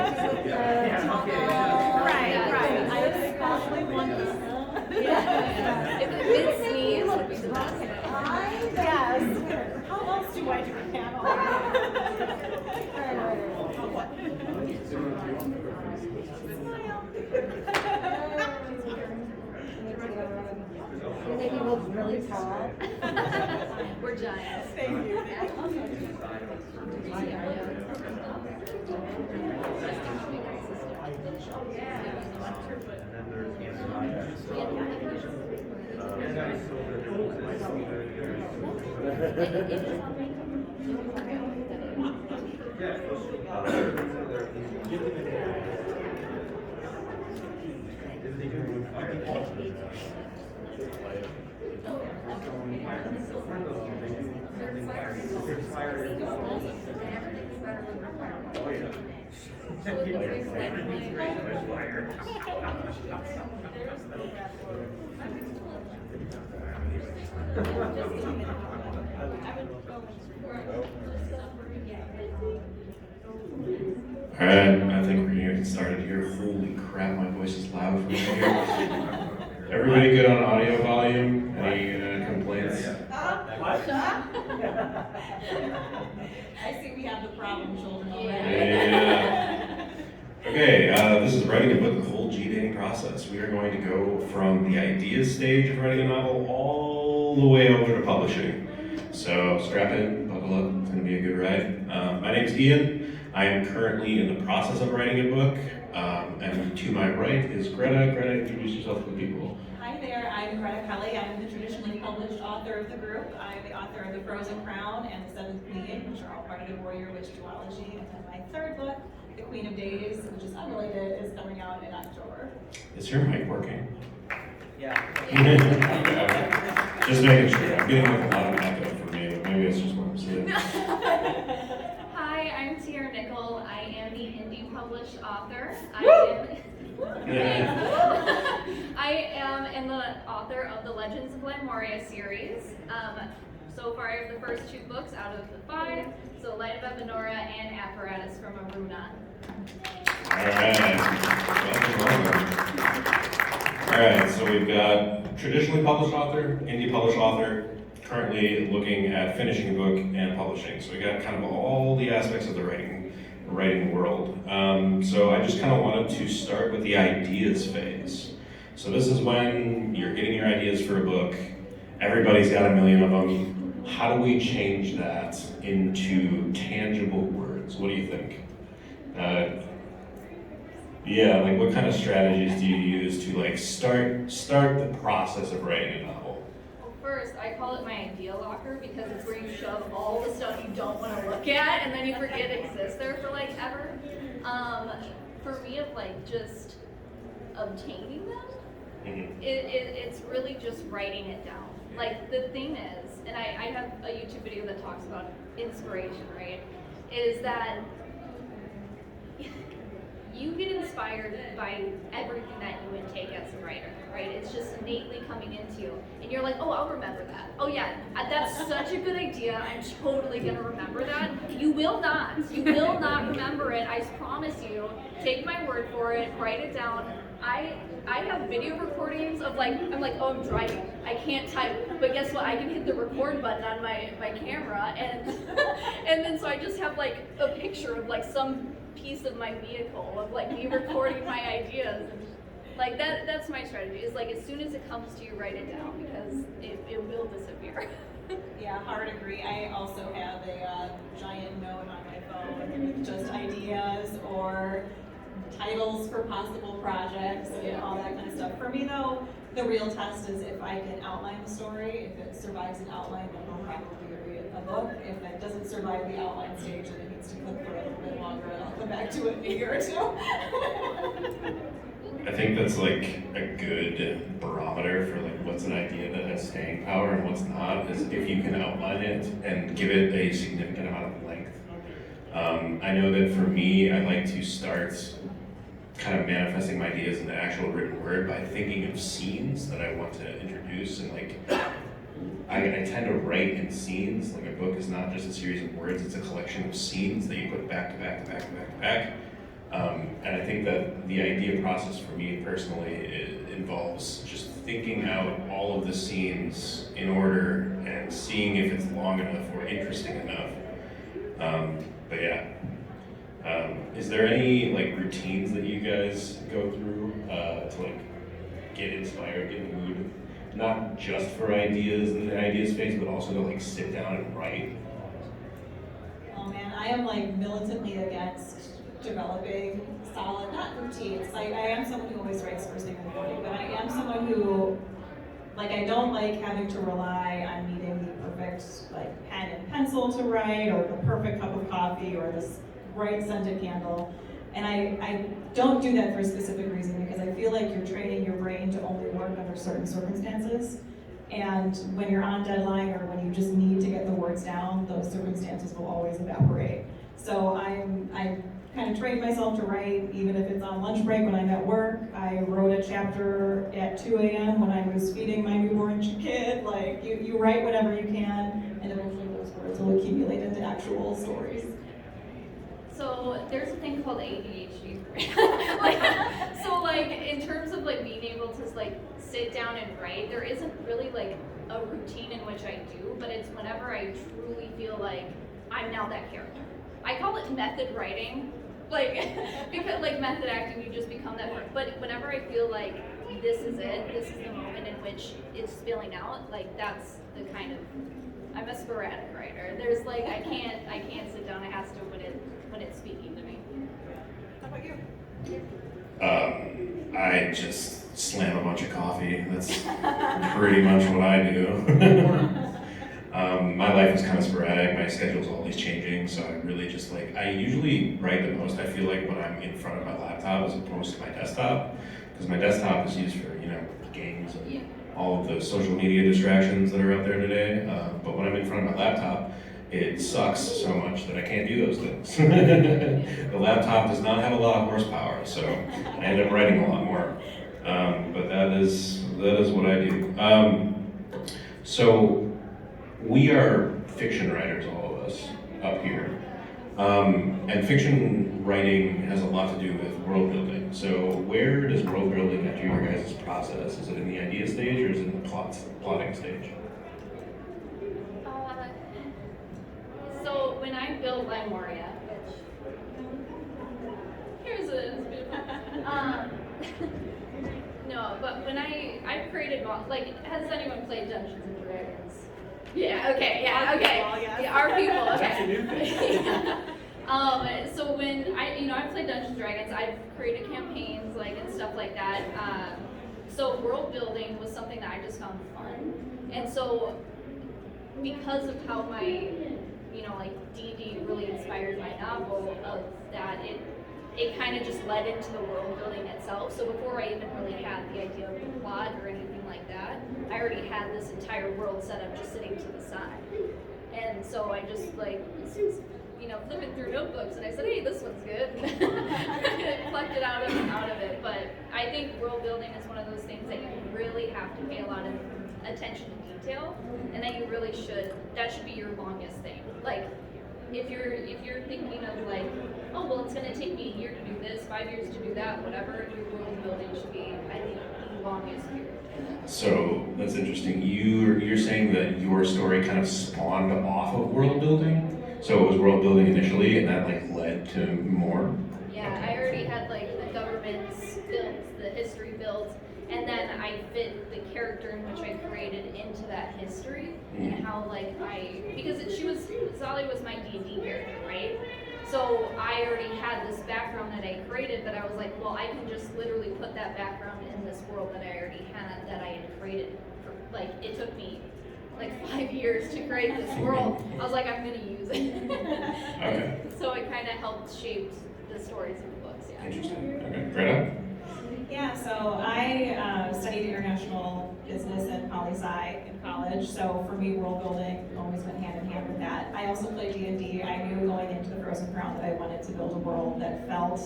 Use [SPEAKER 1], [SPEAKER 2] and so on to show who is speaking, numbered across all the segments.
[SPEAKER 1] Right. I especially want this.
[SPEAKER 2] Yeah. If it fits sneeze, would be the best.
[SPEAKER 1] Yes. How else do I do a panel?
[SPEAKER 3] You make me look really tall.
[SPEAKER 2] We're giants.
[SPEAKER 1] Thank you.
[SPEAKER 4] Alright, I think we're gonna get started here. Holy crap, my voice is loud from here. Everybody good on audio volume? Any complaints?
[SPEAKER 1] I see we have the problem children already.
[SPEAKER 4] Yeah. Okay, this is writing a book, the whole G-dating process. We are going to go from the idea stage of writing a novel all the way over to publishing. So strap in, buckle up, it's gonna be a good ride. My name's Ian. I am currently in the process of writing a book, and to my right is Greta. Greta, introduce yourself to the people.
[SPEAKER 1] Hi there, I'm Greta Kelly. I'm the traditionally published author of the group. I'm the author of The Frozen Crown and The Seventh Queen, which are all part of the Warrior Witch duology. And then my third book, The Queen of Days, which is unrelated, is coming out in October.
[SPEAKER 4] Is your mic working?
[SPEAKER 5] Yeah.
[SPEAKER 4] Just making sure. I'm getting like a lot of echo for me, but maybe it's just what I'm seeing.
[SPEAKER 2] Hi, I'm Tiara Nickel. I am the indie published author. I am the author of the Legends of Lemuria series. So far, I have the first 2 books out of the 5. So Light of Ebenora and Apparatus from Aruna.
[SPEAKER 4] Alright. Alright, so we've got traditionally published author, indie published author, currently looking at finishing a book and publishing. So we got kind of all the aspects of the writing world. So I just kind of wanted to start with the ideas phase. So this is when you're getting your ideas for a book. Everybody's got a million of them. How do we change that into tangible words? What do you think? Yeah, like what kind of strategies do you use to like start the process of writing a novel?
[SPEAKER 2] Well, first, I call it my idea locker because it's where you shove all the stuff you don't want to look at and then you forget it exists there for like ever. For me, of like just obtaining them, it's really just writing it down. Like the thing is, and I have a YouTube video that talks about inspiration, right? Is that you get inspired by everything that you intake as a writer, right? It's just innately coming into you. And you're like, oh, I'll remember that. Oh yeah, that's such a good idea. I'm totally gonna remember that. You will not remember it, I promise you. Take my word for it, write it down. I have video recordings of like, I'm like, oh, I'm driving. I can't type, but guess what? I can hit the record button on my camera and and then so I just have like a picture of like some piece of my vehicle of like me recording my ideas. Like that's my strategy, is like as soon as it comes to you, write it down because it will disappear.
[SPEAKER 1] Yeah, hard agree. I also have a giant note on my phone with just ideas or titles for possible projects and all that kind of stuff. For me though, the real test is if I can outline the story. If it survives an outline, then it'll probably be a book. If it doesn't survive the outline stage, then it needs to cook for a little bit longer and I'll come back to it in a year or 2.
[SPEAKER 4] I think that's like a good barometer for like what's an idea that has staying power and what's not, is if you can outline it and give it a significant amount of length. I know that for me, I like to start kind of manifesting my ideas in the actual written word by thinking of scenes that I want to introduce, and like I tend to write in scenes. Like a book is not just a series of words, it's a collection of scenes that you put back to back to back to back to back. And I think that the idea process for me personally it involves just thinking out all of the scenes in order and seeing if it's long enough or interesting enough. But yeah. Is there any like routines that you guys go through to like get inspired, get in the mood, not just for ideas in the ideas phase, but also to like sit down and write?
[SPEAKER 1] Oh man, I am like militantly against developing solid, not routines. Like I am someone who always writes first thing in the morning, but I am someone who, like I don't like having to rely on needing the perfect like pen and pencil to write, or the perfect cup of coffee, or this bright scented candle. And I don't do that for a specific reason, because I feel like you're training your brain to only work under certain circumstances. And when you're on deadline or when you just need to get the words down, those circumstances will always evaporate. So I kind of trained myself to write, even if it's on lunch break when I'm at work. I wrote a chapter at 2 a.m. when I was feeding my newborn kid. Like, you write whatever you can, and eventually those words will accumulate into actual stories.
[SPEAKER 2] So there's a thing called ADHD. like in terms of like being able to like sit down and write, there isn't really like a routine in which I do, but it's whenever I truly feel like I'm now that character. I call it method writing, like because like method acting, you just become that person. But whenever I feel like this is it, this is the moment in which it's spilling out, like that's the kind of, I'm a sporadic writer. There's like I can't sit down. It has to when it's speaking to me.
[SPEAKER 1] How about you?
[SPEAKER 4] I just slam a bunch of coffee. That's pretty much what I do. My life is kind of sporadic. My schedule's always changing, so I really just like, I usually write the most, I feel like, when I'm in front of my laptop as opposed to my desktop, because my desktop is used for, games and all of the social media distractions that are out there today. But when I'm in front of my laptop, it sucks so much that I can't do those things. The laptop does not have a lot of horsepower, so I end up writing a lot more. But that is what I do. So we are fiction writers, all of us up here. And fiction writing has a lot to do with world building. So where does world building enter your guys' process? Is it in the idea stage or is it in the plotting stage?
[SPEAKER 2] So when I built Limoria, which here's a no, but when I've created has anyone played Dungeons and Dragons? Yeah. Okay. Yeah. Okay. Yeah, our people. Okay.
[SPEAKER 3] That's a new thing.
[SPEAKER 2] So when I've played Dungeons and Dragons, I've created campaigns and stuff like that. So world building was something that I just found fun, and so because of how my D&D really inspired my novel of that, it kind of just led into the world building itself. So before I even really had the idea of the plot or anything like that, I already had this entire world set up just sitting to the side. And so I just flipping through notebooks and I said, hey, this one's good. Plucked it out of it. But I think world building is one of those things that you really have to pay a lot of attention to detail, and that you really that should be your longest thing. Like if you're thinking of oh well, it's gonna take me a year to do this, 5 years to do that, whatever, your world building should be, I think, the longest period.
[SPEAKER 4] So that's interesting. You're saying that your story kind of spawned off of world building? So it was world building initially and that led to more?
[SPEAKER 2] Yeah, okay. I already had the governments built, the history built, and then I fit the character in which I created into that history, and how because Zali was my D&D character, right? So I already had this background that I created, but I was like, well, I can just literally put that background in this world that I already had, that I had created. It took me 5 years to create this world. I was like, I'm gonna use it.
[SPEAKER 4] Okay.
[SPEAKER 2] So it kind of helped shape the stories of the books, yeah.
[SPEAKER 4] Interesting. Okay. Greta?
[SPEAKER 1] Yeah, so I studied international business at poli-sci in college, so for me, world building always went hand in hand with that. I also played D&D. I knew going into the Frozen Crown that I wanted to build a world that felt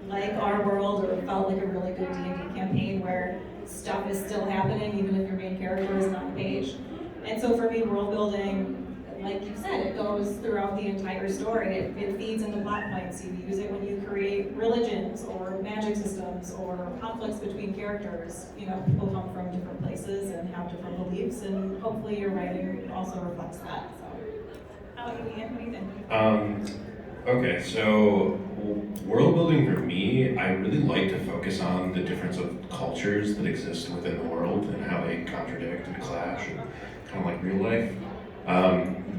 [SPEAKER 1] like our world, or felt like a really good D&D campaign where stuff is still happening even if your main character isn't on the page. And so for me, world building like you said, it goes throughout the entire story. It feeds into plot points. You use it when you create religions or magic systems or conflicts between characters. You know, people come from different places and have different beliefs, and hopefully your writing also reflects that. So, how about you, Ian? What do you think?
[SPEAKER 4] Okay, so world building for me, I really like to focus on the difference of cultures that exist within the world and how they contradict and clash, and kind of like real life.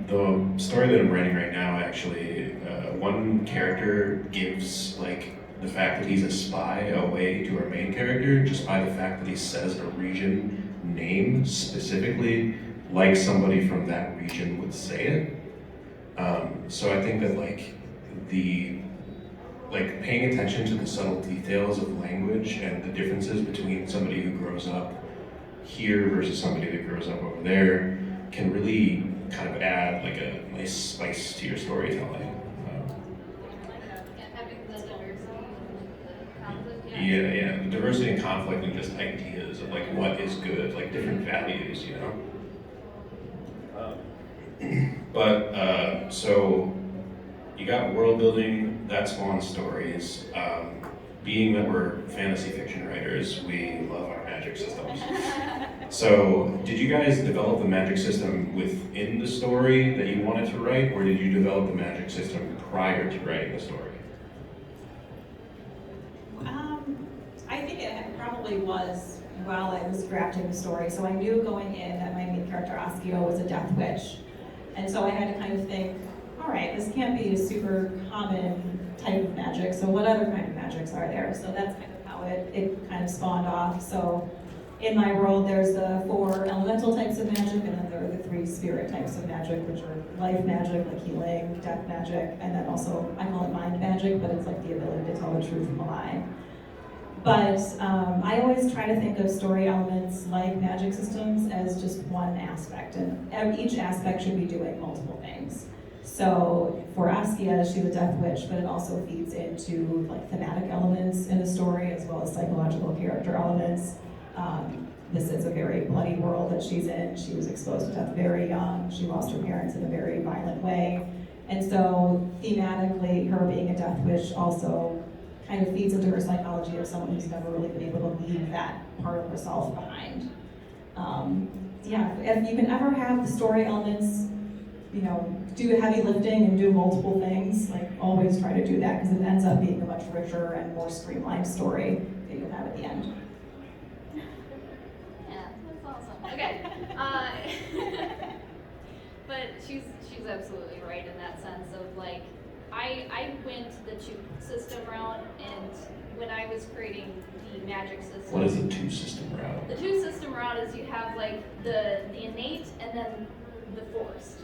[SPEAKER 4] The story that I'm writing right now, actually, one character gives like the fact that he's a spy away to our main character just by the fact that he says a region name specifically like somebody from that region would say it. So I think that paying attention to the subtle details of language and the differences between somebody who grows up here versus somebody that grows up over there can really kind of add like a nice spice to your storytelling.
[SPEAKER 2] Having the diversity, the conflict.
[SPEAKER 4] Yeah, the diversity and conflict and just ideas of like what is good, like different values, you know. But so you got world building, that spawns stories. Being that we're fantasy fiction writers, we love our magic systems. So did you guys develop the magic system within the story that you wanted to write, or did you develop the magic system prior to writing the story?
[SPEAKER 1] I think it probably was while I was drafting the story. So I knew going in that my main character, Askio, was a death witch. And so I had to kind of think, all right, this can't be a super common type of magic, so what other kind of magics are there? So that's kind of how it kind of spawned off. So in my world, there's the 4 elemental types of magic, and then there are the 3 spirit types of magic, which are life magic, like healing, death magic, and then also, I call it mind magic, but it's like the ability to tell the truth from a lie. But I always try to think of story elements like magic systems as just one aspect, and each aspect should be doing multiple things. So for Askia, she's a death witch, but it also feeds into like thematic elements in the story as well as psychological character elements. This is a very bloody world that she's in. She was exposed to death very young. She lost her parents in a very violent way. And so thematically, her being a death witch also kind of feeds into her psychology of someone who's never really been able to leave that part of herself behind. If you can ever have the story elements, you know, do heavy lifting and do multiple things, like always try to do that because it ends up being a much richer and more streamlined story that you'll have at the end.
[SPEAKER 2] Yeah, that's awesome. Okay. But she's absolutely right in that sense of like, I went the 2 system route, and when I was creating the magic system.
[SPEAKER 4] What is the 2 system route?
[SPEAKER 2] The 2 system route is you have like the innate and then the forced,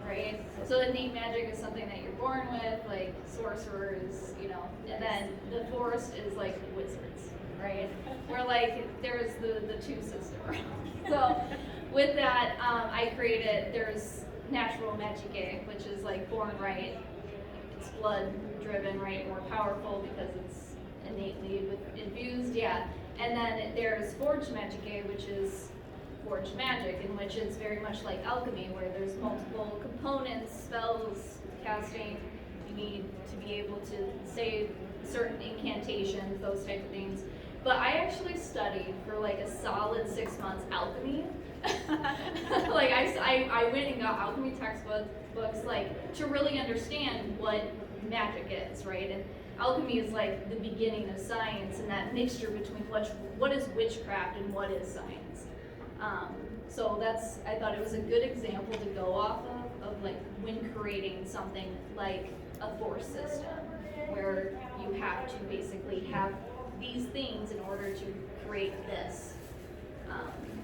[SPEAKER 2] right? So innate magic is something that you're born with, like sorcerers, you know, and then the forced is like wizards, right? Where like there's the 2 system route. So with that, I created, there's natural magic, which is like born right. It's blood driven, right? More powerful because it's innately infused, yeah. And then there's forged magic, which is forged magic, in which it's very much like alchemy, where there's multiple components, spells, casting. You need to be able to say certain incantations, those type of things. But I actually studied for like a solid 6 months alchemy. Like I went and got alchemy textbooks like to really understand what magic is, right? And alchemy is like the beginning of science, and that mixture between what is witchcraft and what is science. So I thought it was a good example to go off of like when creating something like a force system, where you have to basically have these things in order to create this.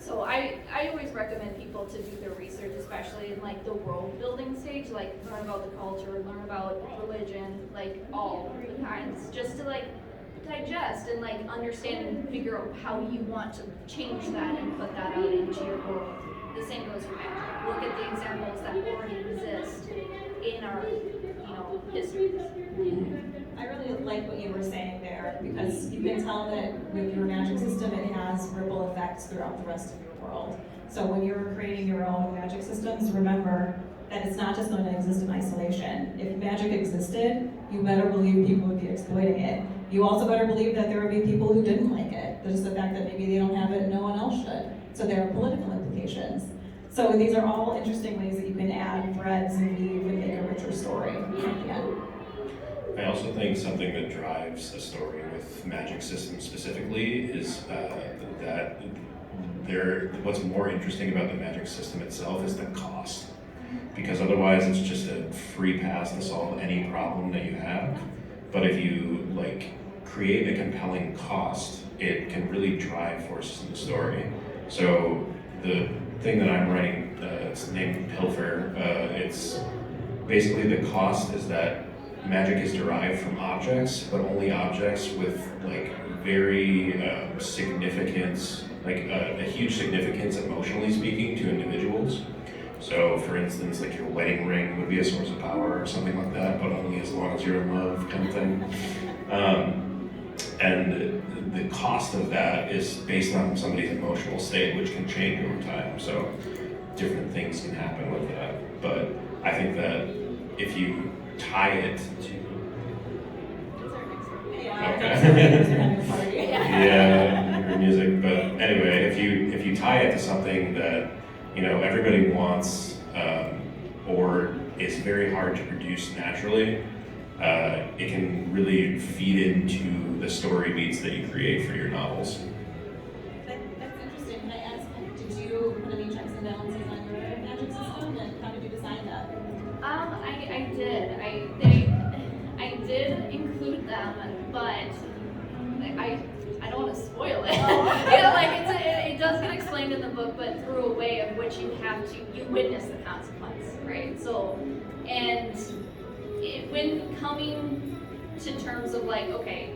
[SPEAKER 2] So I always recommend people to do their research, especially in like the world building stage, like learn about the culture, learn about religion, like all the kinds, just to like digest and like understand and figure out how you want to change that and put that out into your world. The same goes for magic. Look at the examples that already exist in our, histories.
[SPEAKER 1] I really like what you were saying there, because you can tell that with your magic system, it has ripple effects throughout the rest of your world. So when you're creating your own magic systems, remember, that it's not just going to exist in isolation. If magic existed, you better believe people would be exploiting it. You also better believe that there would be people who didn't like it. There's the fact that maybe they don't have it and no one else should. So there are political implications. So these are all interesting ways that you can add threads and weave and make a richer story at the end.
[SPEAKER 4] I also think something that drives a story with magic systems specifically is that what's more interesting about the magic system itself is the cost. Because otherwise it's just a free pass to solve any problem that you have. But if you create a compelling cost, it can really drive forces in the story. So the thing that I'm writing, it's named Pilfer. It's basically the cost is that magic is derived from objects, but only objects with very significant, a huge significance emotionally speaking to individuals. So for instance, your wedding ring would be a source of power or something like that, but only as long as you're in love kind of thing. And the cost of that is based on somebody's emotional state, which can change over time. So different things can happen with that. But I think that if you tie it to yeah, your music. But anyway, if you tie it to something that everybody wants, or is very hard to produce naturally, it can really feed into the story beats that you create for your novels.
[SPEAKER 1] That's interesting. Can I ask, did you put any checks and balances on your magic system, and how did you design that?
[SPEAKER 2] I did. I did include them, but I don't want to spoil it. It does get explained in the book, but through a way of which you witness the consequence, right? So, and when coming to terms of okay,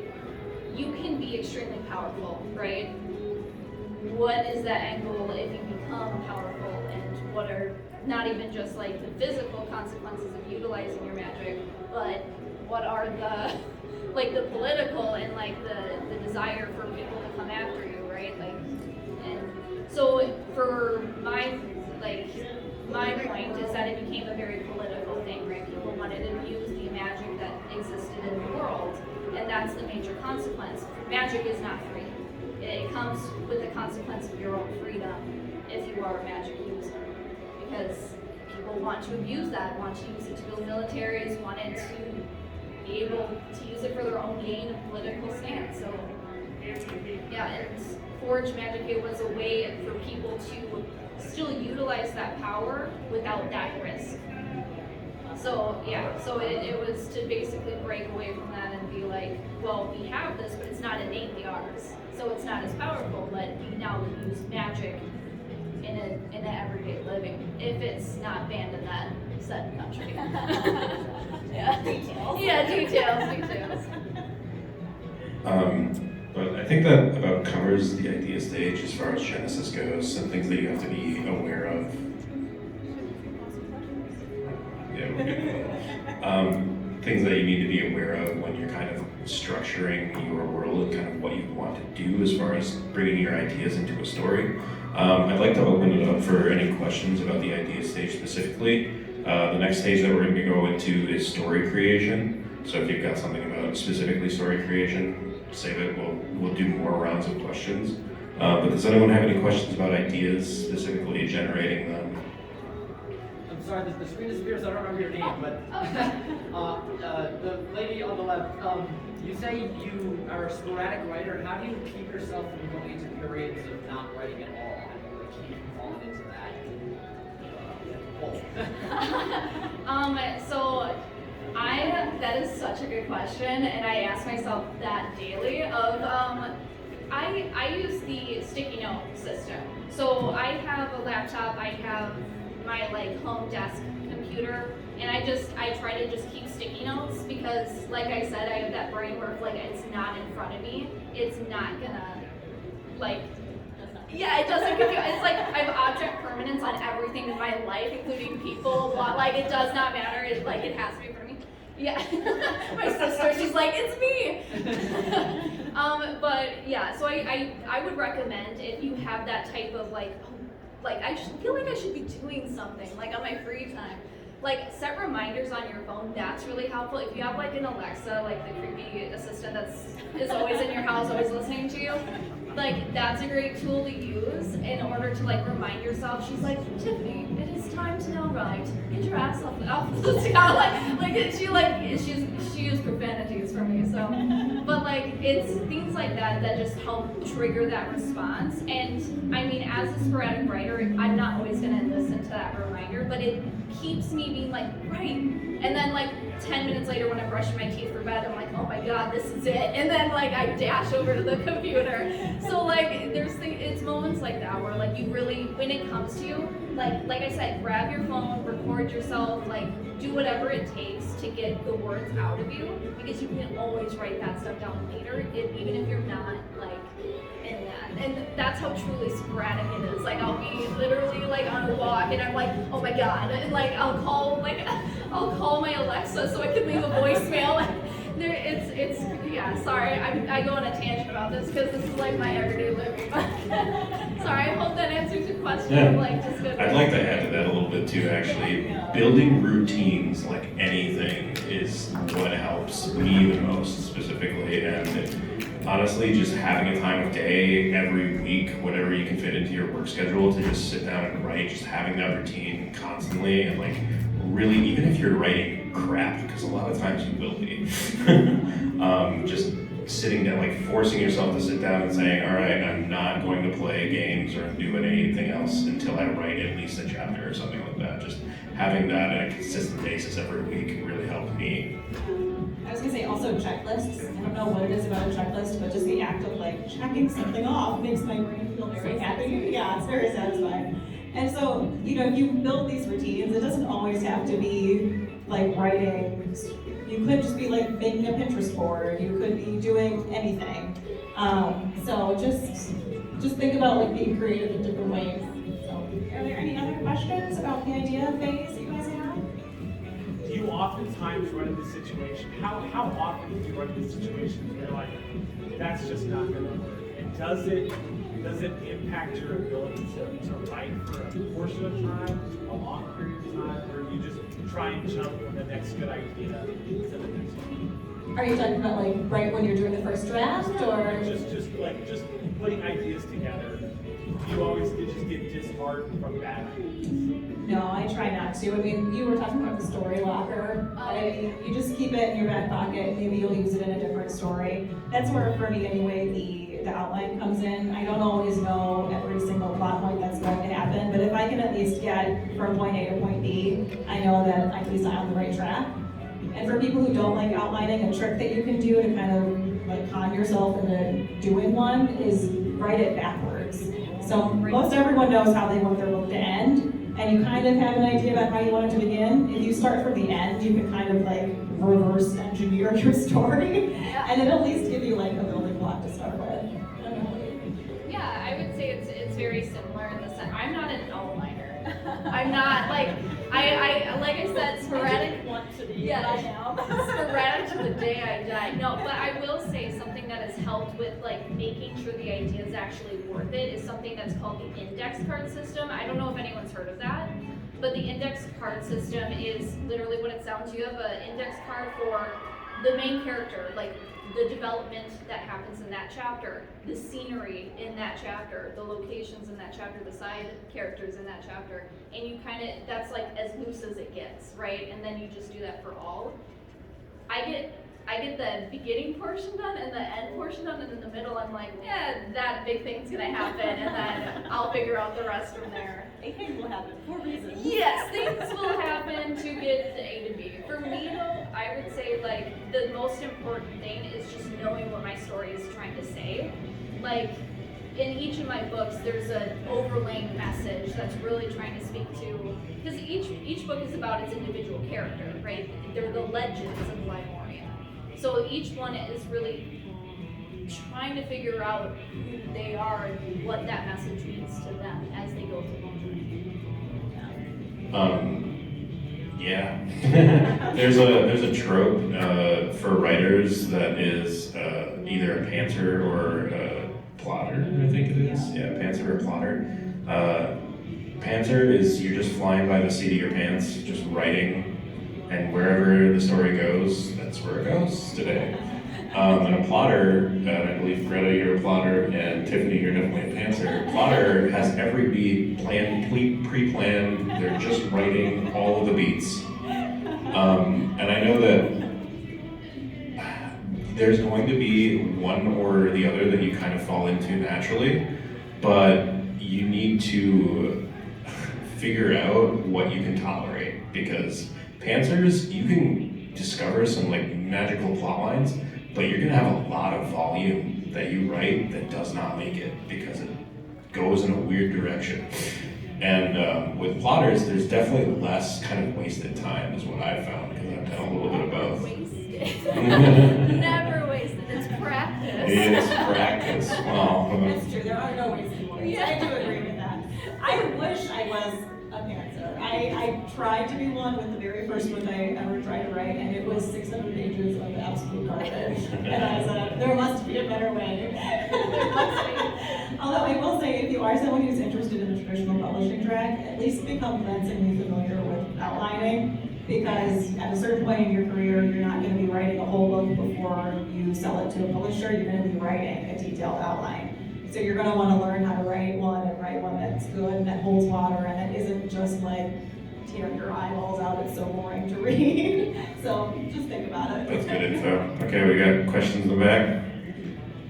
[SPEAKER 2] you can be extremely powerful, right? What is that end goal if you become powerful, and what are not even just the physical consequences of utilizing your magic, but what are the the political and the desire for people to come after you, right? And so for my point is that it became a very political thing, right? People wanted to use the magic that existed in the world, and that's the major consequence. Magic is not free. It comes with the consequence of your own freedom if you are a magic user, because people want to abuse that, want to use it to build militaries, wanted to be able to use it for their own gain of political stance. So yeah, and Forge Magic, it was a way for people to still utilize that power without that risk. So yeah, so it was to basically break away from that and be well, we have this, but it's not innately ours. So it's not as powerful, but you now can use magic in an everyday living if it's not banned in that said country. Yeah.
[SPEAKER 1] Details.
[SPEAKER 2] Yeah, details.
[SPEAKER 4] But I think that about covers the idea stage as far as Genesis goes, and things that you have to be aware of. Yeah, we're good. Things that you need to be aware of when you're kind of structuring your world and kind of what you want to do as far as bringing your ideas into a story. I'd like to open it up for any questions about the idea stage specifically. The next stage that we're going to go into is story creation. So if you've got something about specifically story creation, save it. We'll do more rounds of questions. But does anyone have any questions about ideas, specifically generating them?
[SPEAKER 3] I'm sorry, the screen disappears, I don't remember your name, but the lady on the left, you say you are a sporadic writer. How do you keep yourself from going into periods of not writing at all? How do you keep falling into that hole?
[SPEAKER 2] So that is such a good question, and I ask myself that daily. I use the sticky note system. So I have a laptop, I have my home desk computer, and I try to just keep sticky notes because, like I said, I have that brain where if it's not in front of me, it's not gonna yeah, it doesn't confuse. It's I have object permanence on everything in my life, including people. It does not matter. It has to be for me. Yeah. My sister, she's it's me. But yeah, so I would recommend if you have that type of I just feel I should be doing something on my free time. like set reminders on your phone. That's really helpful. If you have like an Alexa, like the creepy assistant is always in your house, always listening to you, like that's a great tool to use in order to like remind yourself. She's like, Tiffany, it is time to now write. Get your ass off the sky. She used profanities for me. So, but like it's things like that just help trigger that response. And I mean, as a sporadic writer, I'm not always gonna listen to that reminder, but it keeps me being like, right. And then like 10 minutes later when I'm brushing my teeth for bed, I'm like, oh my God, this is it. And then like I dash over to the computer. So like it's moments like that where like you really, when it comes to you, like I said, grab your phone, record yourself, like do whatever it takes to get the words out of you, because you can always write that stuff down later, even if you're not like in that. And that's how truly sporadic it is. Like I'll be literally like on a walk and I'm like, oh my God, and like I'll call my Alexa so I can leave a voicemail. It's yeah, sorry, I go on a tangent about this because this is like my everyday living. Sorry, I hope that answers your question.
[SPEAKER 4] Yeah.
[SPEAKER 2] Like just good.
[SPEAKER 4] I'd like to add to that a little bit too, actually. Building routines like anything is what helps me the most specifically. And honestly, just having a time of day every week, whatever you can fit into your work schedule, to just sit down and write, just having that routine constantly, and like really, even if you're writing crap, because a lot of times you will be, just sitting down, like forcing yourself to sit down and saying, all right, I'm not going to play games or do anything else until I write at least a chapter or something like that. Just having that on a consistent basis every week really helped me.
[SPEAKER 1] I was gonna say also checklists. I don't know what it is about a checklist, but just the act of like checking something off makes my brain feel very happy. Yeah, it's very satisfying. And so, you know, if you build these routines, it doesn't always have to be like writing. You could just be like making a Pinterest board. You could be doing anything. So just think about like being creative in different ways. So, are there any other questions about the idea phase that you guys have?
[SPEAKER 5] Do you oftentimes run into situations? How often do you run into situations where you're like, that's just not going to work? And does it impact your ability to write for a portion of time, a long period of time, or you just try and jump from the next good idea to the next one?
[SPEAKER 1] Are you talking about like right when you're doing the first draft, or
[SPEAKER 5] just putting ideas together? You just get disheartened from bad ideas?
[SPEAKER 1] No, I try not to. I mean, you were talking about the story locker. You just keep it in your back pocket. Maybe you'll use it in a different story. That's where, for me anyway, the outline comes in. I don't always know every single plot point that's going to happen, but if I can at least get from point A to point B, I know that at least I'm on the right track. And for people who don't like outlining, a trick that you can do to kind of like con yourself into doing one is write it backwards. So most everyone knows how they want their book to end, and you kind of have an idea about how you want it to begin. If you start from the end, you can kind of like reverse engineer your story, and it'll at least give you like a building block to start with.
[SPEAKER 2] Yeah, I would say it's very similar in the sense. I'm not an outliner. I'm not like I said, sporadic. Yeah, I am. Sporadic to the day I die. No, but I will say something that has helped with like making sure the idea is actually worth it is something that's called the index card system. I don't know if anyone's heard of that, but the index card system is literally what it sounds. You have an index card for the main character, like the development that happens in that chapter, the scenery in that chapter, the locations in that chapter, the side characters in that chapter, and you kind of, that's like as loose as it gets, right? And then you just do that for all. I get the beginning portion done and the end portion done, and in the middle I'm like, that big thing's gonna happen, and then I'll figure out the rest from there.
[SPEAKER 1] Things will happen for reasons.
[SPEAKER 2] Yes, things will happen to get to A to B. For me though, I would say like the most important thing is just knowing what my story is trying to say. Like in each of my books, there's an overlaying message that's really trying to speak to, because each book is about its individual character, right? They're the legends of Limoria. So each one is really trying to figure out who they are and what that message means to them as they go through the journey.
[SPEAKER 4] There's a trope for writers that is either a pantser or a plotter, I think it is. Yeah, pantser or plotter. Pantser is you're just flying by the seat of your pants, just writing, and wherever the story goes, that's where it goes today. And a plotter, and I believe Greta, you're a plotter, and Tiffany, you're definitely a pantser. Plotter has every beat planned, pre-planned. They're just writing all of the beats. And I know that there's going to be one or the other that you kind of fall into naturally, but you need to figure out what you can tolerate, because pantsers, you can discover some like magical plot lines, but you're gonna have a lot of volume that you write that does not make it because it goes in a weird direction. And with plotters, there's definitely less kind of wasted time is what I've found, because I've done a little bit of both.
[SPEAKER 2] Never wasted. It's practice.
[SPEAKER 4] It's practice. Well,
[SPEAKER 1] That's true, there are no wasted words.
[SPEAKER 2] Yeah.
[SPEAKER 1] I do agree with that. I wish I was a pantser. I tried to be one with the very first book I ever tried to write, and it was 600 pages of absolute garbage. And I said, there must be a better way. Although I will say, if you are someone who's interested in the traditional publishing track, at least become glancingly familiar with outlining. Because at a certain point in your career, you're not going to be writing a whole book before you sell it to a publisher. You're going to be writing a detailed outline. So you're going to want to learn how to write one that's good and that holds water and that isn't just like tear your eyeballs out. It's so boring to read. So just think about it.
[SPEAKER 4] that's good info. Okay, we got questions in the back.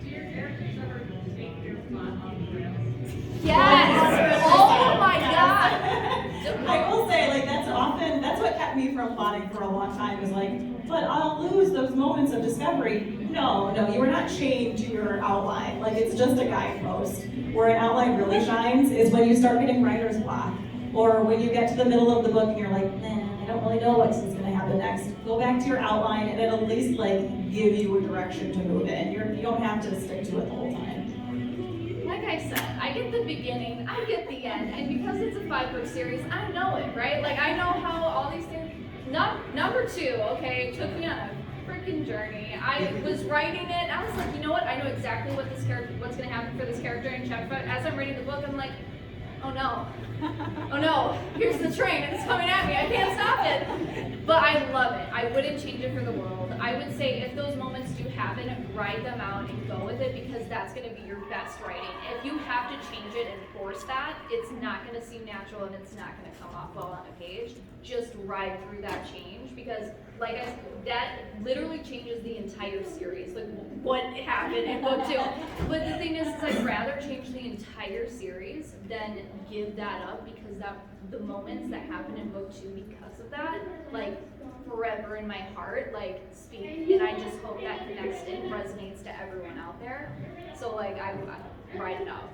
[SPEAKER 6] Do your characters ever take their plot off the rails?
[SPEAKER 2] Yes! Oh my god!
[SPEAKER 1] I will say, like, that's what kept me from plotting for a long time, is like, but I'll lose those moments of discovery. No, you are not chained to your outline. Like, it's just a guidepost. Where an outline really shines is when you start getting writer's block, or when you get to the middle of the book and you're like, I don't really know what's going to happen next. Go back to your outline and it'll at least, like, give you a direction to move in. You don't have to stick to it the whole time.
[SPEAKER 2] Like I said, I get the beginning, I get the end, and because it's a 5-book series, I know it, right? Like, I know how all these things. Number 2, okay, took me on a freaking journey. I was writing it, I was like, you know what? I know exactly what's going to happen for this character in chapter 5. As I'm reading the book, I'm like, oh no, here's the train, it's coming at me, I can't stop it. But I love it. I wouldn't change it for the world. I would say if those moments do happen, write them out and go with it, because that's going to be your best writing. If you have to change it and force that, it's not going to seem natural and it's not going to come off well on a page. Just ride through that change, because like I said, that literally changes the entire series, like what happened in book 2. But the thing is I'd rather change the entire series than give that up, because the moments that happen in book 2 because of that, like, forever in my heart, like, speak. And I just hope that connects and resonates to everyone out there. So like, I write it out.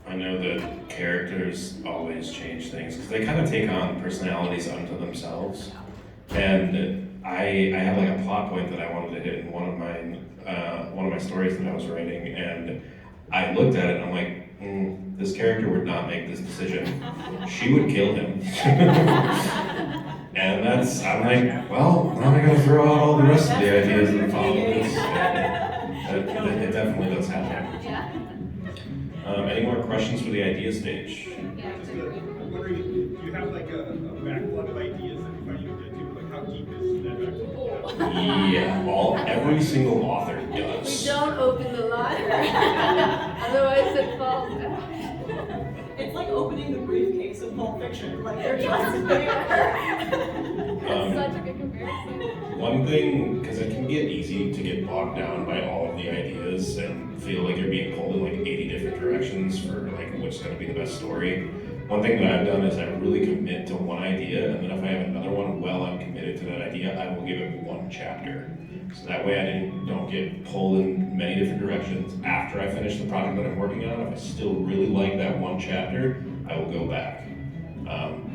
[SPEAKER 4] I know that characters always change things because they kind of take on personalities unto themselves. And I had like a plot point that I wanted to hit in one of my stories that I was writing, and I looked at it and I'm like, this character would not make this decision. She would kill him. And I'm like, well, now I gotta throw out all the rest of the ideas that follow this. It definitely does happen.
[SPEAKER 2] Yeah.
[SPEAKER 4] Any more questions for the idea stage?
[SPEAKER 7] I'm wondering, do you have like a backlog of ideas that you find you get to? Like, how deep is that backlog?
[SPEAKER 4] Yeah, every single author
[SPEAKER 2] We
[SPEAKER 4] does.
[SPEAKER 2] don't open the library, otherwise it falls down.
[SPEAKER 1] It's like opening the briefcase of Pulp Fiction. Like, they're just there.
[SPEAKER 2] That's such a good comparison.
[SPEAKER 4] One thing, because it can get easy to get bogged down by all of the ideas and feel like you're being pulled in like 80 different directions for like which is going to be the best story. One thing that I've done is I really commit to one idea, and then if I have another one while I'm committed to that idea, I will give it one chapter. So that way I don't get pulled in many different directions after I finish the project that I'm working on. If I still really like that one chapter, I will go back.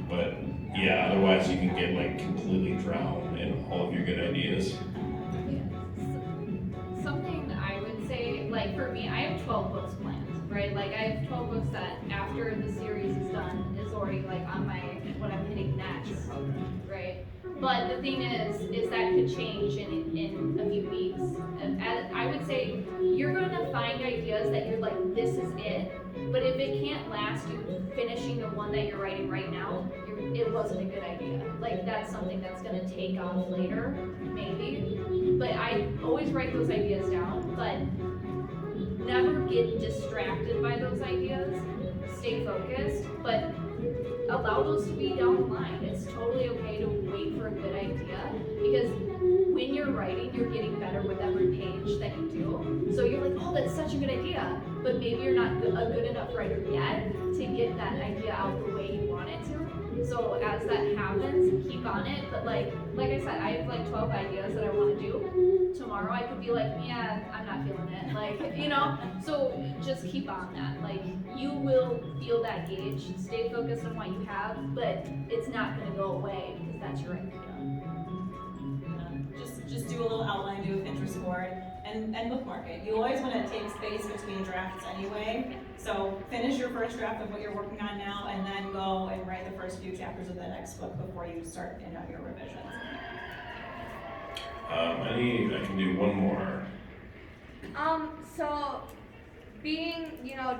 [SPEAKER 4] But yeah, otherwise you can get like completely drowned in all of your good ideas.
[SPEAKER 2] Something I would say, like for me, I have 12 books planned, right? Like I have 12 books that after the series is done is already like on my, what I'm hitting next, right? But the thing is that could change in a few weeks. And I would say you're gonna find ideas that you're like, this is it. But if it can't last you finishing the one that you're writing right now, it wasn't a good idea. Like that's something that's gonna take off later, maybe. But I always write those ideas down, but never get distracted by those ideas. Stay focused, but allow those to be down the line. It's totally okay to wait for a good idea because when you're writing, you're getting better with every page that you do. So you're like, oh, that's such a good idea, but maybe you're not a good enough writer yet to get that idea out the way you want it to. So as that happens, keep on it. But like I said, I have like 12 ideas that I want to do. Tomorrow I could be like, yeah, I'm not feeling it. Like, you know, so just keep on that. Like you will feel that gauge. Stay focused on what you have, but it's not going to go away because that's your idea.
[SPEAKER 1] Just do a little outline, do a Pinterest board, and bookmark it. You always want to take space between drafts anyway. So finish your first draft of what you're working on now, and then go and write the first few chapters of the next book before you start in on your revisions.
[SPEAKER 4] I can do one more.
[SPEAKER 8] So being,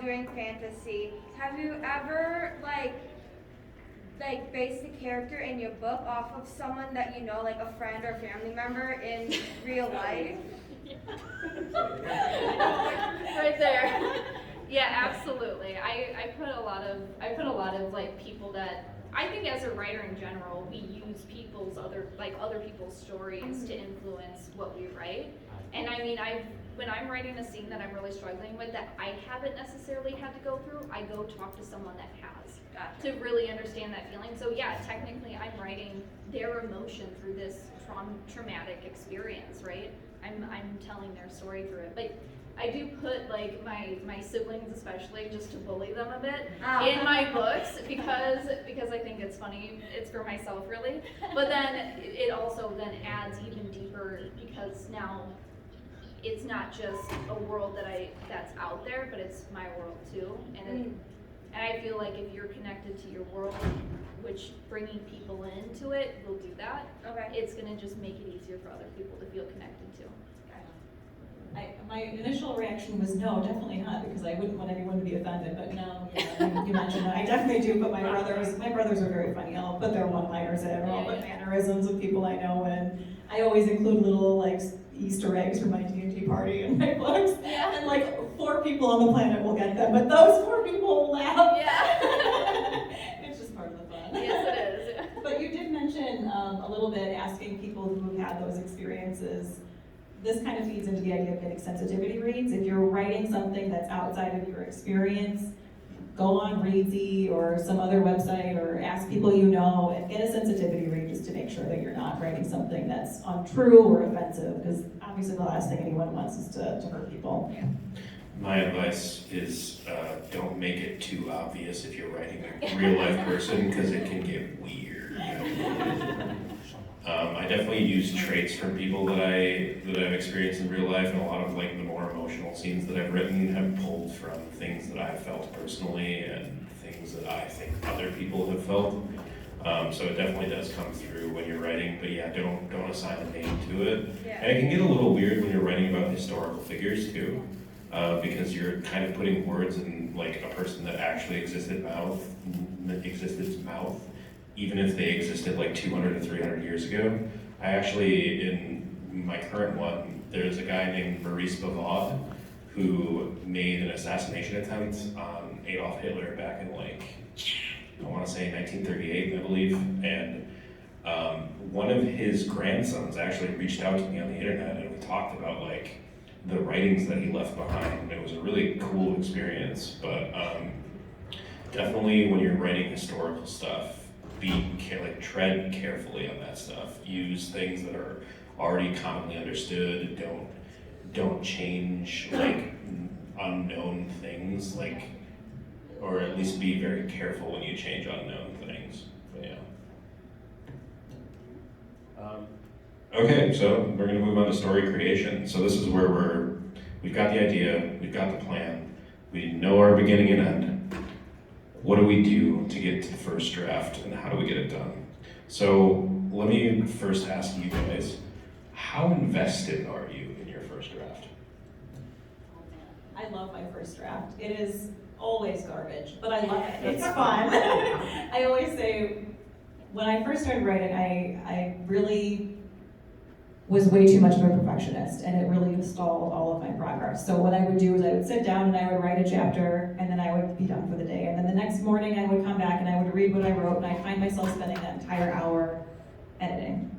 [SPEAKER 8] doing fantasy, have you ever like base the character in your book off of someone that you know, like a friend or family member in real life?
[SPEAKER 2] Right there. Yeah, absolutely. I put a lot of like people that I think as a writer in general, we use other people's stories to influence what we write. And I mean, when I'm writing a scene that I'm really struggling with that I haven't necessarily had to go through, I go talk to someone that has to really understand that feeling. So yeah, technically I'm writing their emotion through this traumatic experience, right? I'm telling their story through it. But I do put like my siblings especially just to bully them a bit in my books because I think it's funny. It's for myself really. But then it also then adds even deeper because now it's not just a world that's out there, but it's my world too. And I feel like if you're connected to your world, which bringing people into it will do that, it's gonna just make it easier for other people to feel connected to.
[SPEAKER 1] My initial reaction was no, definitely not, because I wouldn't want anyone to be offended. But no, you mentioned that. I definitely do. But my brothers are very funny. I'll put their one-liners in, or I'll put mannerisms of people I know in. I always include little like Easter eggs for my D&D party in my books, and like 4 people on the planet will get them, but those 4 people will laugh.
[SPEAKER 2] Yeah.
[SPEAKER 1] It's just part of the fun.
[SPEAKER 2] Yes, it is.
[SPEAKER 1] But you did mention a little bit asking people who have had those experiences. This kind of feeds into the idea of getting sensitivity reads. If you're writing something that's outside of your experience, go on Readsy or some other website or ask people you know and get a sensitivity read just to make sure that you're not writing something that's untrue or offensive, because obviously the last thing anyone wants is to hurt people. Yeah.
[SPEAKER 4] My advice is don't make it too obvious if you're writing a real life person, because it can get weird. I definitely use traits from people that I've experienced in real life, and a lot of like the more emotional scenes that I've written have pulled from things that I've felt personally and things that I think other people have felt. So it definitely does come through when you're writing, but yeah, don't assign a name to it.
[SPEAKER 8] Yeah.
[SPEAKER 4] And it can get a little weird when you're writing about historical figures too, because you're kind of putting words in like a person that actually existed mouth, even if they existed like 200 to 300 years ago. I actually, in my current one, there's a guy named Maurice Bavaud who made an assassination attempt on Adolf Hitler back in like, I want to say 1938, I believe. And one of his grandsons actually reached out to me on the internet, and we talked about like the writings that he left behind. It was a really cool experience, but definitely when you're writing historical stuff, tread carefully on that stuff. Use things that are already commonly understood. Don't change like unknown things, like, or at least be very careful when you change unknown things. But yeah. Okay, so we're gonna move on to story creation. So this is where we've got the idea, we've got the plan, we know our beginning and end. What do we do to get to the first draft, and how do we get it done? So let me first ask you guys, how invested are you in your first draft?
[SPEAKER 1] I love my first draft. It is always garbage, but I love it. It's fun. I always say, when I first started writing, I really was way too much of a perfectionist, and it really stalled all of my progress. So what I would do is I would sit down and I would write a chapter, and then I would be done for the day. And then the next morning I would come back and I would read what I wrote, and I find myself spending that entire hour editing.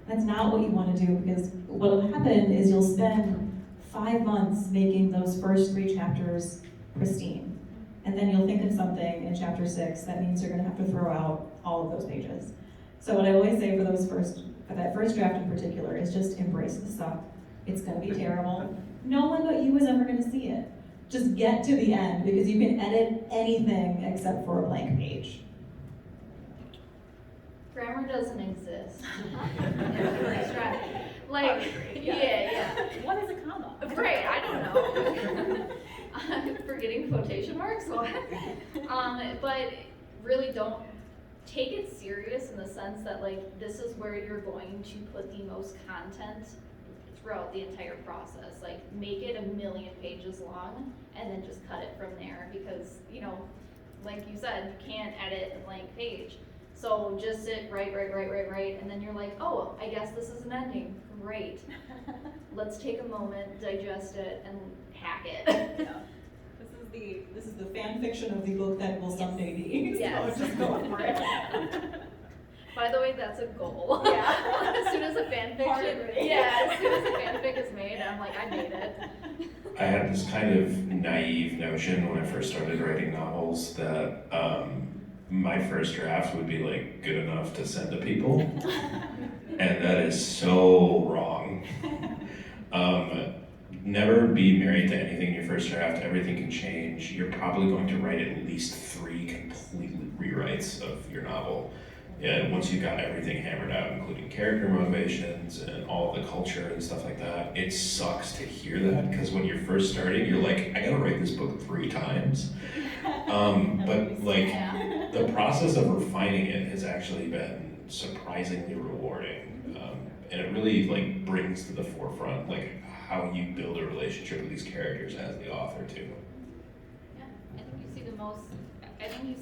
[SPEAKER 1] That's not what you want to do, because what will happen is you'll spend 5 months making those first 3 chapters pristine. And then you'll think of something in chapter 6 that means you're going to have to throw out all of those pages. So what I always say for that first draft in particular is just embrace the suck. It's going to be terrible. No one but you is ever going to see it. Just get to the end, because you can edit anything except for a blank page.
[SPEAKER 2] Grammar doesn't exist. Like, yeah.
[SPEAKER 1] What is a comma?
[SPEAKER 2] Right, I don't know. I'm forgetting quotation marks. But really don't take it serious in the sense that like this is where you're going to put the most content throughout the entire process. Like make it 1,000,000 pages long and then just cut it from there, because like you said, you can't edit a blank page. So just sit, write, and then you're like, oh, I guess this is an ending. Great. Let's take a moment, digest it, and hack it.
[SPEAKER 1] Yeah. This is the fan fiction of the book that will someday be.
[SPEAKER 2] Yes.
[SPEAKER 1] So just go for it.
[SPEAKER 2] By the way, that's a goal.
[SPEAKER 1] Yeah.
[SPEAKER 2] As soon as a fanfiction, as soon as a fanfic is made, I'm like, I made it.
[SPEAKER 4] I had this kind of naive notion when I first started writing novels that my first draft would be like good enough to send to people, and that is so wrong. Never be married to anything in your first draft. Everything can change. You're probably going to write at least 3 complete rewrites of your novel. And once you've got everything hammered out, including character motivations and all the culture and stuff like that, it sucks to hear that, because when you're first starting, you're like, I gotta write this book 3 times. But like, the process of refining it has actually been surprisingly rewarding. And it really like brings to the forefront like how you build a relationship with these characters as the author too.
[SPEAKER 2] Yeah, I think you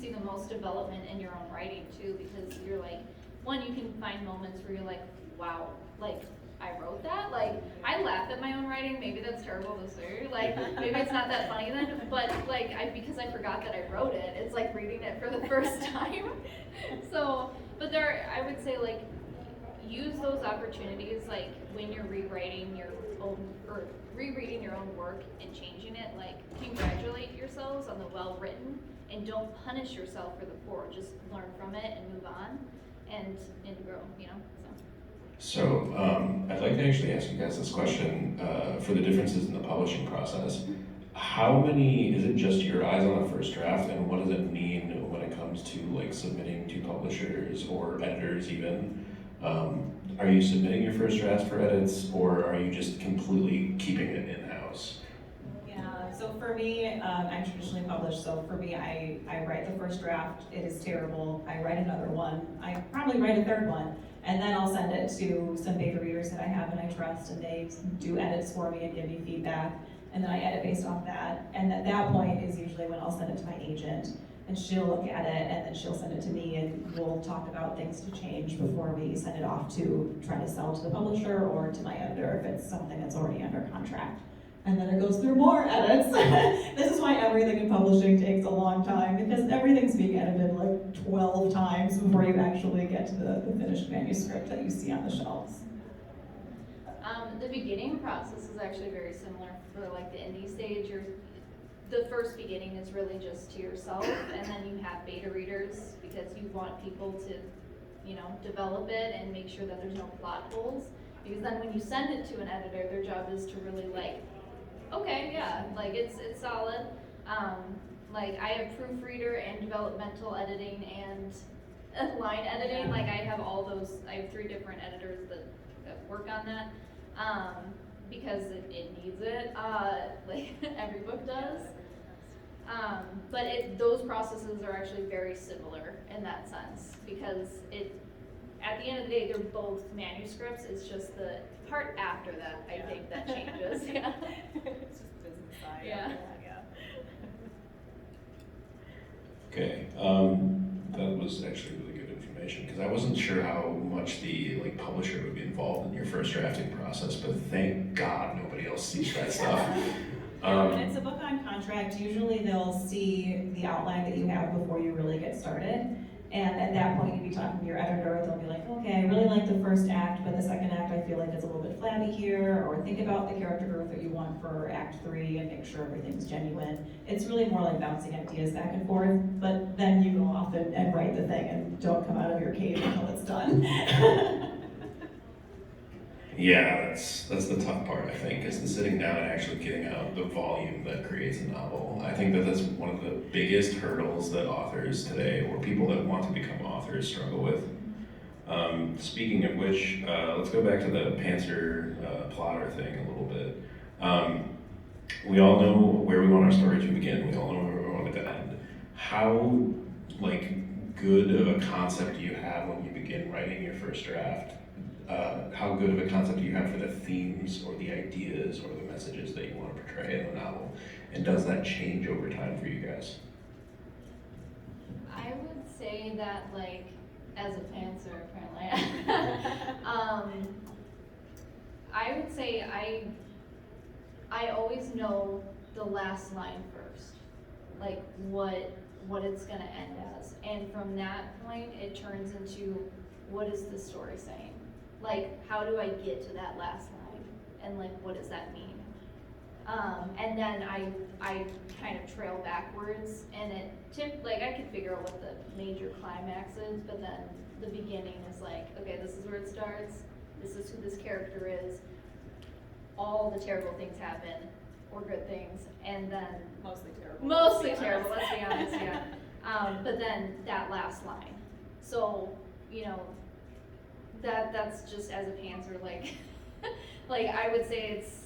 [SPEAKER 2] see the most development in your own writing too, because you're like, one, you can find moments where you're like, wow, like I wrote that. Like I laugh at my own writing. Maybe that's terrible to say. Like maybe it's not that funny then, but like because I forgot that I wrote it. It's like reading it for the first time. So, but I would say like use those opportunities, like when you're rewriting your own or rereading your own work and changing it. Like congratulate yourselves on the well-written, and don't punish yourself for the poor. Just learn from it and move on, and grow.
[SPEAKER 4] So I'd like to actually ask you guys this question for the differences in the publishing process. How many, is it just your eyes on the first draft, and what does it mean when it comes to like submitting to publishers or editors even? Are you submitting your first drafts for edits, or are you just completely keeping it in-house?
[SPEAKER 1] Yeah, so for me, I'm traditionally published, so for me, I write the first draft, it is terrible, I write another one, I probably write a third one, and then I'll send it to some beta readers that I have and I trust, and they do edits for me and give me feedback, and then I edit based off that, and at that point is usually when I'll send it to my agent, and she'll look at it, and then she'll send it to me, and we'll talk about things to change before we send it off to try to sell to the publisher or to my editor if it's something that's already under contract. And then it goes through more edits. This is why everything in publishing takes a long time, because everything's being edited like 12 times before you actually get to the finished manuscript that you see on the shelves.
[SPEAKER 2] The beginning process is actually very similar for like the indie stage. The first beginning is really just to yourself, and then you have beta readers because you want people to, develop it and make sure that there's no plot holes. Because then when you send it to an editor, their job is to really like, okay, yeah, like it's solid. Like I have proofreader and developmental editing and line editing. Like I have all those. I have 3 different editors that work on that. Because it needs it, like every book does. But those processes are actually very similar in that sense, because at the end of the day, they're both manuscripts. It's just the part after that, I think, that changes. Yeah.
[SPEAKER 1] It's just business side.
[SPEAKER 2] Yeah.
[SPEAKER 4] Okay, that was actually really good information because I wasn't sure how much the publisher would be involved in your first drafting process, but thank God nobody else sees that stuff.
[SPEAKER 1] When it's a book on contract, usually they'll see the outline that you have before you really get started. And at that point, you'd be talking to your editor, they'll be like, okay, I really like the first act, but the second act I feel like it's a little bit flabby here, or think about the character growth that you want for Act 3 and make sure everything's genuine. It's really more like bouncing ideas back and forth, but then you go off and write the thing and don't come out of your cave until it's done.
[SPEAKER 4] Yeah, that's the tough part, I think, is the sitting down and actually getting out the volume that creates a novel. I think that that's one of the biggest hurdles that authors today, or people that want to become authors, struggle with. Speaking of which, let's go back to the Panther plotter thing a little bit. We all know where we want our story to begin. We all know where we want it to end. How good of a concept do you have when you begin writing your first draft? How good of a concept do you have for the themes or the ideas or the messages that you want to portray in the novel? And does that change over time for you guys?
[SPEAKER 2] I would say that, as a pantser, apparently, I would say I always know the last line first, what it's gonna end as, and from that point, it turns into what is the story saying? How do I get to that last line? And what does that mean? And then I kind of trail backwards, and I could figure out what the major climax is, but then the beginning is okay, this is where it starts, this is who this character is, all the terrible things happen, or good things, and then
[SPEAKER 1] Mostly terrible.
[SPEAKER 2] Mostly terrible, let's be honest, yeah. But then that last line. So, that's just as a pantser, I would say it's,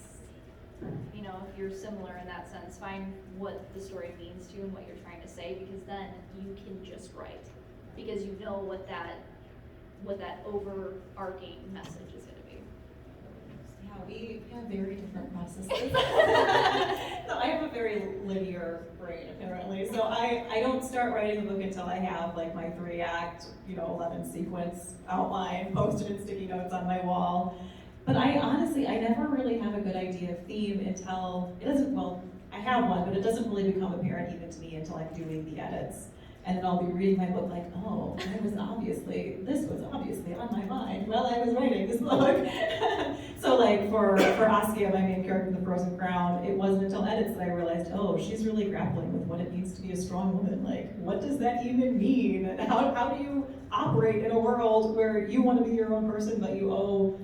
[SPEAKER 2] if you're similar in that sense, find what the story means to you and what you're trying to say, because then you can just write, because you know what that overarching message is going to be.
[SPEAKER 1] Yeah, we have very different processes. So I have a very linear brain, apparently. So I don't start writing a book until I have my 3-act, 11 sequence outline posted in sticky notes on my wall. But I never really have a good idea of theme until I have one, but it doesn't really become apparent even to me until I'm doing the edits. And then I'll be reading my book oh, this was obviously on my mind while I was writing this book. So for Askia, my main character in The Frozen Crown, it wasn't until edits that I realized, oh, she's really grappling with what it means to be a strong woman. What does that even mean? And how do you operate in a world where you want to be your own person, but you owe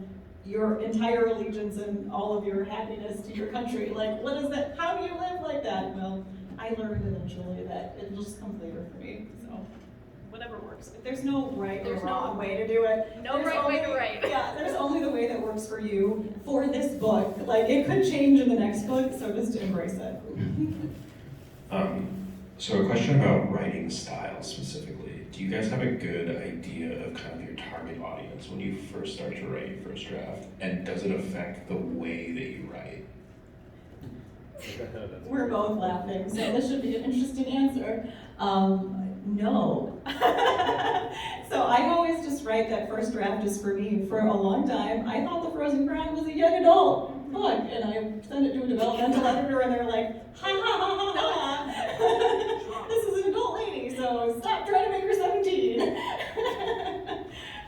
[SPEAKER 1] your entire allegiance and all of your happiness to your country? What is that? How do you live like that? Well, I learned eventually that it'll just come later for me, so whatever works. If there's no right or wrong way to do it.
[SPEAKER 2] No right way to write.
[SPEAKER 1] Yeah, there's only the way that works for you for this book. It could change in the next book, so just embrace it.
[SPEAKER 4] So a question about writing style specifically. Do you guys have a good idea of kind of your target audience when you first start to write your first draft? And does it affect the way that you write?
[SPEAKER 1] We're both laughing, so this should be an interesting answer. No. So I always just write that first draft is for me. For a long time, I thought The Frozen Crown was a young adult book, and I sent it to a developmental editor, and they're like, ha ha ha ha ha, this is an adult lady, so stop trying to make her 17.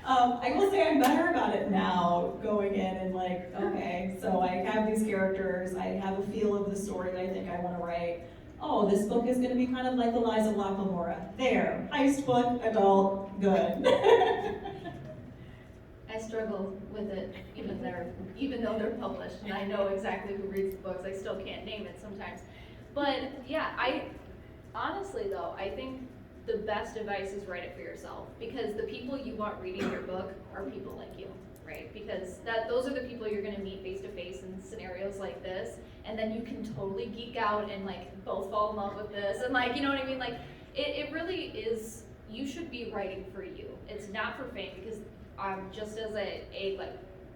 [SPEAKER 1] I will say I'm better about it now, going in and okay, so I have these characters, I have a feel of the story that I think I want to write. Oh, this book is going to be kind of like the Lies of Locke Lamora. There, heist book, adult, good.
[SPEAKER 2] I struggle with it, even though they're published, and I know exactly who reads the books. I still can't name it sometimes. But yeah, honestly though, I think the best advice is write it for yourself, because the people you want reading your book are people like you, right? Because those are the people you're going to meet face to face in scenarios like this, and then you can totally geek out and both fall in love with this, and you know what I mean? It really is. You should be writing for you. It's not for fame, because just as a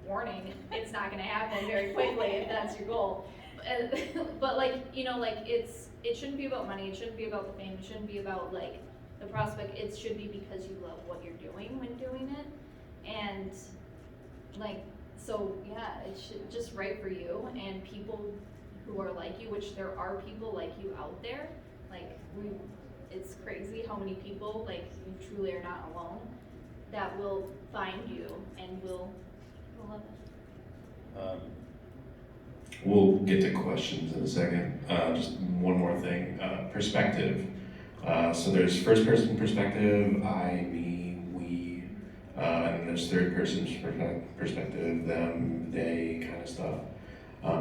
[SPEAKER 2] warning, it's not going to happen very quickly if that's your goal. But it shouldn't be about money, it shouldn't be about the fame, it shouldn't be about like the prospect, it should be because you love what you're doing when doing it. And like, so yeah, it should just write for you and people who are like you, which there are people like you out there. Like it's crazy how many people, like you truly are not alone, that will find you and will love it.
[SPEAKER 4] We'll get to questions in a second. Just one more thing, perspective. So there's first person perspective, I, me, we, and then there's third person perspective, them, they kind of stuff.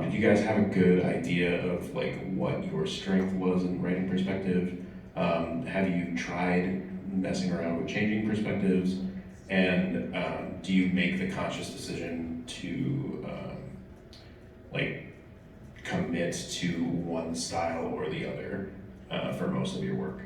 [SPEAKER 4] Did you guys have a good idea of like what your strength was in writing perspective? Have you tried messing around with changing perspectives? And do you make the conscious decision to like commit to one style or the other for most of your work?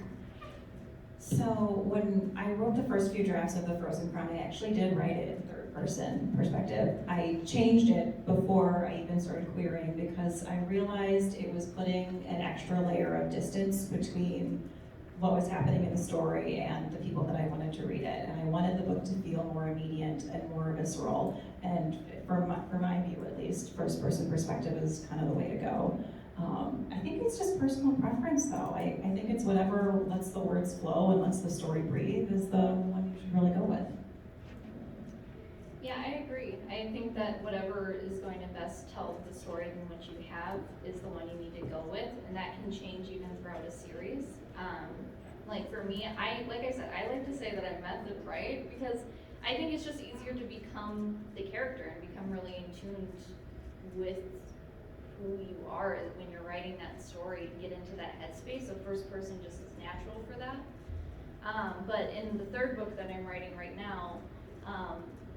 [SPEAKER 1] So when I wrote the first few drafts of the Frozen Crown, I actually did write it in third person perspective. I changed it before I even started querying because I realized it was putting an extra layer of distance between what was happening in the story and the people that I wanted to read it. And I wanted the book to feel more immediate and more visceral. And for my view at least, first person perspective is kind of the way to go. I think it's just personal preference though. I think it's whatever lets the words flow and lets the story breathe is the one you should really go with.
[SPEAKER 2] Yeah, I agree. I think that whatever is going to best tell the story in which you have is the one you need to go with, and that can change even throughout a series. Like for me, like I said, I like to say that I'm method right because I think it's just easier to become the character and become really in tune with who you are when you're writing that story, get into that headspace. So first person just is natural for that. But in the third book that I'm writing right now,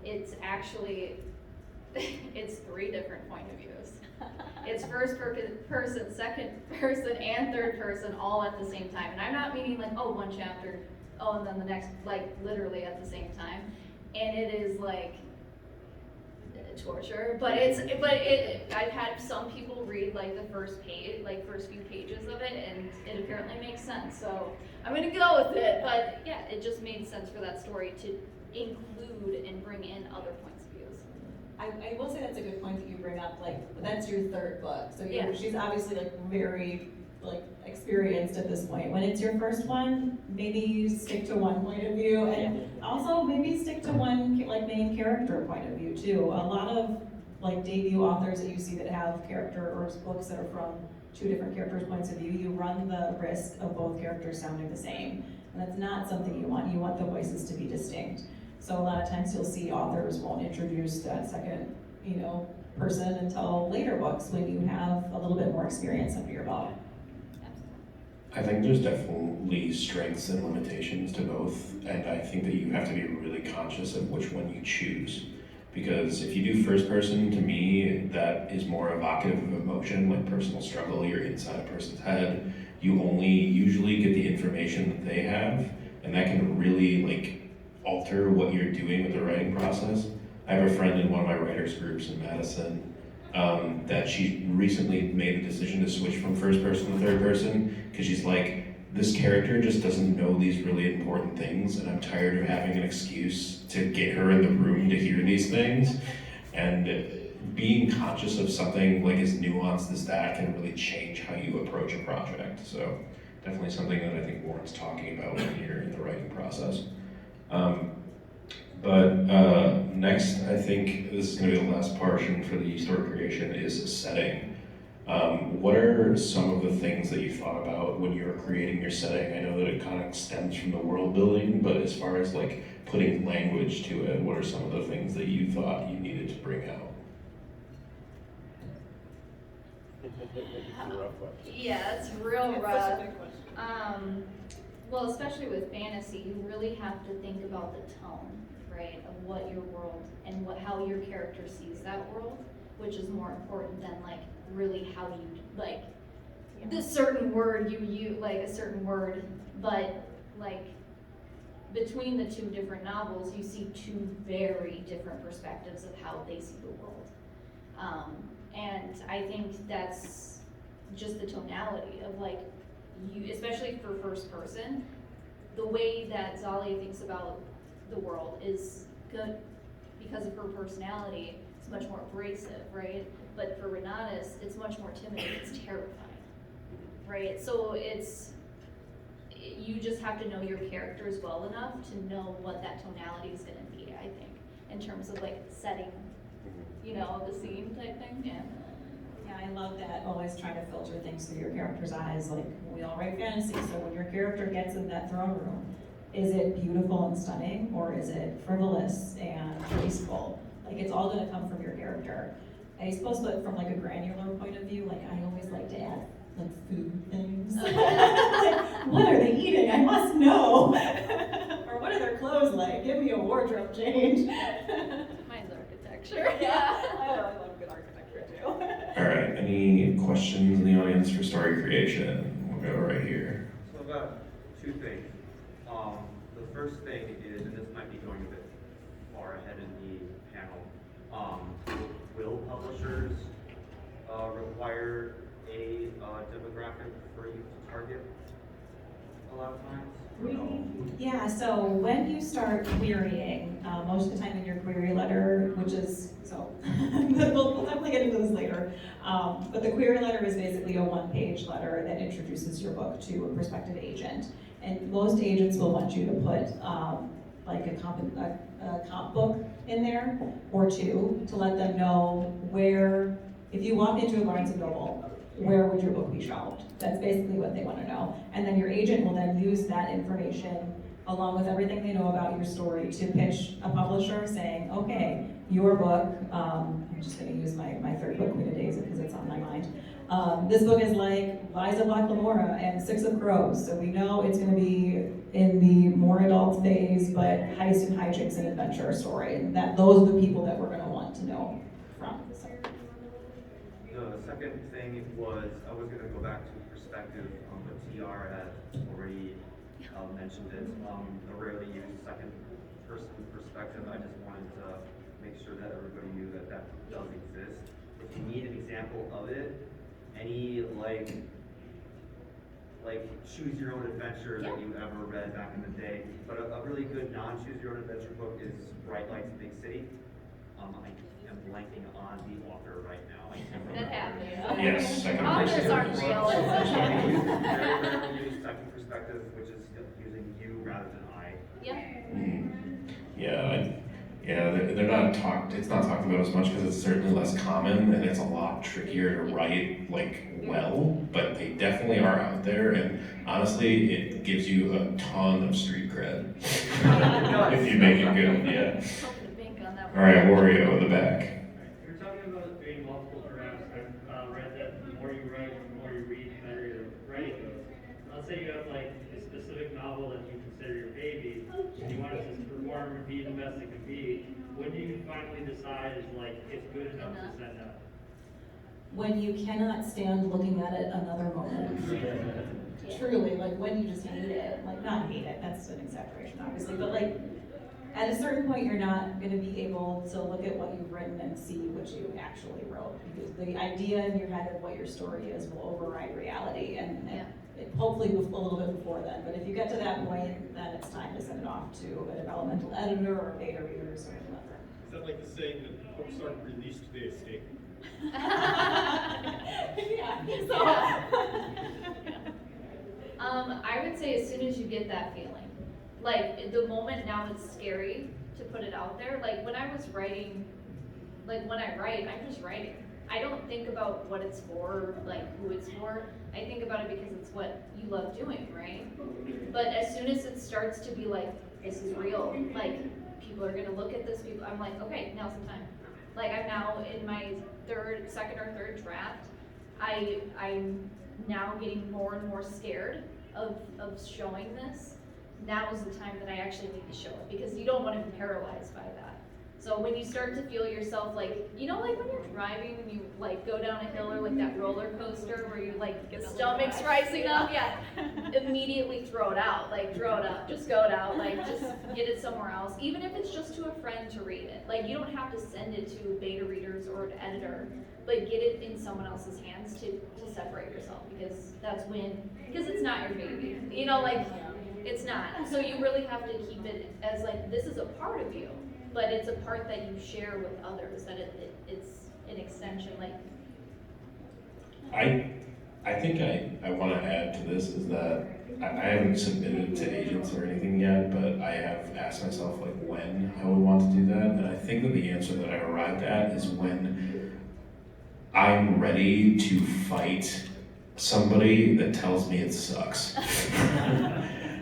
[SPEAKER 2] it's actually, it's 3 different point of views. It's first person, second person, and third person all at the same time. And I'm not meaning like, oh, one chapter, oh, and then the next, like literally at the same time. And it is like torture, but I've had some people read like the first few pages of it, and it apparently makes sense. So I'm gonna go with it. But yeah, it just made sense for that story to include and bring in other points of views.
[SPEAKER 1] I will say that's a good point that you bring up, like, that's your third book, so
[SPEAKER 2] Yeah.
[SPEAKER 1] she's obviously like very like experienced at this point. When it's your first one, maybe you stick to one point of view, and also maybe stick to one like main character point of view too. A lot of like debut authors that you see that have character or books that are from 2 different characters' points of view, you run the risk of both characters sounding the same, and that's not something you want. You want the voices to be distinct. So a lot of times you'll see authors won't introduce that second, person until later books when you have a little bit more experience under your belt.
[SPEAKER 4] I think there's definitely strengths and limitations to both, and I think that you have to be really conscious of which one you choose. Because if you do first person, to me, that is more evocative of emotion, like personal struggle, you're inside a person's head. You only usually get the information that they have, and that can really like alter what you're doing with the writing process. I have a friend in one of my writers groups in Madison that she recently made the decision to switch from first person to third person because she's like, this character just doesn't know these really important things, and I'm tired of having an excuse to get her in the room to hear these things. And being conscious of something like as nuanced as that can really change how you approach a project. So definitely something that I think Warren's talking about when you're in the writing process. Next, I think this is going to be the last portion for the story creation is setting. What are some of the things that you thought about when you were creating your setting? I know that it kind of stems from the world building, but as far as like putting language to it, what are some of the things that you thought you needed to bring out?
[SPEAKER 2] Yeah, it's real rough. Well, especially with fantasy, you really have to think about the tone, right, of what your world and how your character sees that world, which is more important than like really how you like the certain word you use, like a certain word, but like between the 2 different novels, you see 2 very different perspectives of how they see the world, and I think that's just the tonality of like you, especially for first person, the way that Zalia thinks about the world is good because of her personality. It's much more abrasive, right? But for Renatus, it's much more timid. It's terrifying, right? So you just have to know your characters well enough to know what that tonality is going to be, I think, in terms of like setting, you know, the scene type thing. Yeah.
[SPEAKER 1] Yeah, I love that, always trying to filter things through your character's eyes. Like, we all write fantasy, so when your character gets in that throne room, is it beautiful and stunning, or is it frivolous and wasteful? Like, it's all gonna come from your character. I suppose, but from like a granular point of view, like, I always like to add like food things. Like, what are they eating? I must know. Or what are their clothes like? Give me a wardrobe change.
[SPEAKER 2] Mine's architecture.
[SPEAKER 1] Yeah, I love good architecture too.
[SPEAKER 4] All right, any questions in the audience for story creation? We'll go right here.
[SPEAKER 9] So I've got two things. The first thing is, and this might be going a bit far ahead in the panel, will publishers require a demographic for you to target a lot of times?
[SPEAKER 1] Yeah, so when you start querying, most of the time in your query letter, which is, so, we'll definitely get into this later, but the query letter is basically a one-page letter that introduces your book to a prospective agent. And most agents will want you to put like a comp book in there, or two, to let them know where, if you walk into a Barnes & Noble, where would your book be shelved? That's basically what they want to know. And then your agent will then use that information along with everything they know about your story to pitch a publisher saying, okay, your book, I'm just going to use my third book, Queen of Days, because it's on my mind. This book is like Lies of Black Lamora and Six of Crows, so we know it's going to be in the more adult phase, but heist and hijinks and adventure story. And those are the people that we're going to want to know from. So.
[SPEAKER 9] The second thing was, I was going to go back to perspective, but TR had already mentioned it. The rarely used second person perspective, I just wanted to make sure that everybody knew that that does exist. If you need an example of it, any like choose your own adventure that you ever read back in the day, but a really good non-choose your own adventure book is Bright Lights, Big City. I am blanking on the author right now. I can't remember.
[SPEAKER 2] That happens.
[SPEAKER 4] Yes, second
[SPEAKER 2] Authors
[SPEAKER 4] person.
[SPEAKER 2] aren't real.
[SPEAKER 9] Very rarely used second perspective, which is using you rather than I.
[SPEAKER 2] Yeah.
[SPEAKER 4] They're not talked. It's not talked about as much because it's certainly less common, and it's a lot trickier to write well. But they definitely are out there, and honestly, it gives you a ton of street cred if you make it good. Yeah.
[SPEAKER 2] Hoping to bank on that
[SPEAKER 4] All
[SPEAKER 2] one.
[SPEAKER 4] right, Wario in the back.
[SPEAKER 10] You're talking about doing multiple drafts. I've read that the more you write, the more you read, the better your writing goes. Let's say you have like a specific novel that you consider your baby, and you want it to perform and be the best it can be. When do you finally decide is like it's good enough to send out?
[SPEAKER 1] When you cannot stand looking at it another moment. Truly, like when you just hate it, like not hate it, that's an exaggeration obviously, but like at a certain point you're not going to be able to look at what you've written and see what you actually wrote, because the idea in your head of what your story is will override reality, and hopefully a little bit before then, but if you get to that point, then it's time to send it off to a developmental editor or beta readers or whatever.
[SPEAKER 7] Is that like the saying that books aren't released, they escape?
[SPEAKER 1] Yeah. So.
[SPEAKER 2] I would say as soon as you get that feeling, like the moment now it's scary to put it out there. Like when I was writing, like when I write, I'm just writing. I don't think about what it's for, like who it's for. I think about it because it's what you love doing, right? But as soon as it starts to be like, this is real, like people are gonna look at this, I'm like, okay, now's the time. Like I'm now in my second or third draft. I'm now getting more and more scared of showing this. Now is the time that I actually need to show it, because you don't want to be paralyzed by that. So when you start to feel yourself like, you know, like when you're driving and you like go down a hill or like that roller coaster where you like the stomach's rising up, immediately throw it out, just go it out, like just get it somewhere else. Even if it's just to a friend to read it. Like you don't have to send it to beta readers or an editor. but get it in someone else's hands to separate yourself, because because it's not your baby, you know, like, it's not. So you really have to keep it as like, this is a part of you, but it's a part that you share with others, that it's an extension, like.
[SPEAKER 4] I think I want to add to this is that I haven't submitted to agents or anything yet, but I have asked myself like when I would want to do that, and I think that the answer that I arrived at is when I'm ready to fight somebody that tells me it sucks.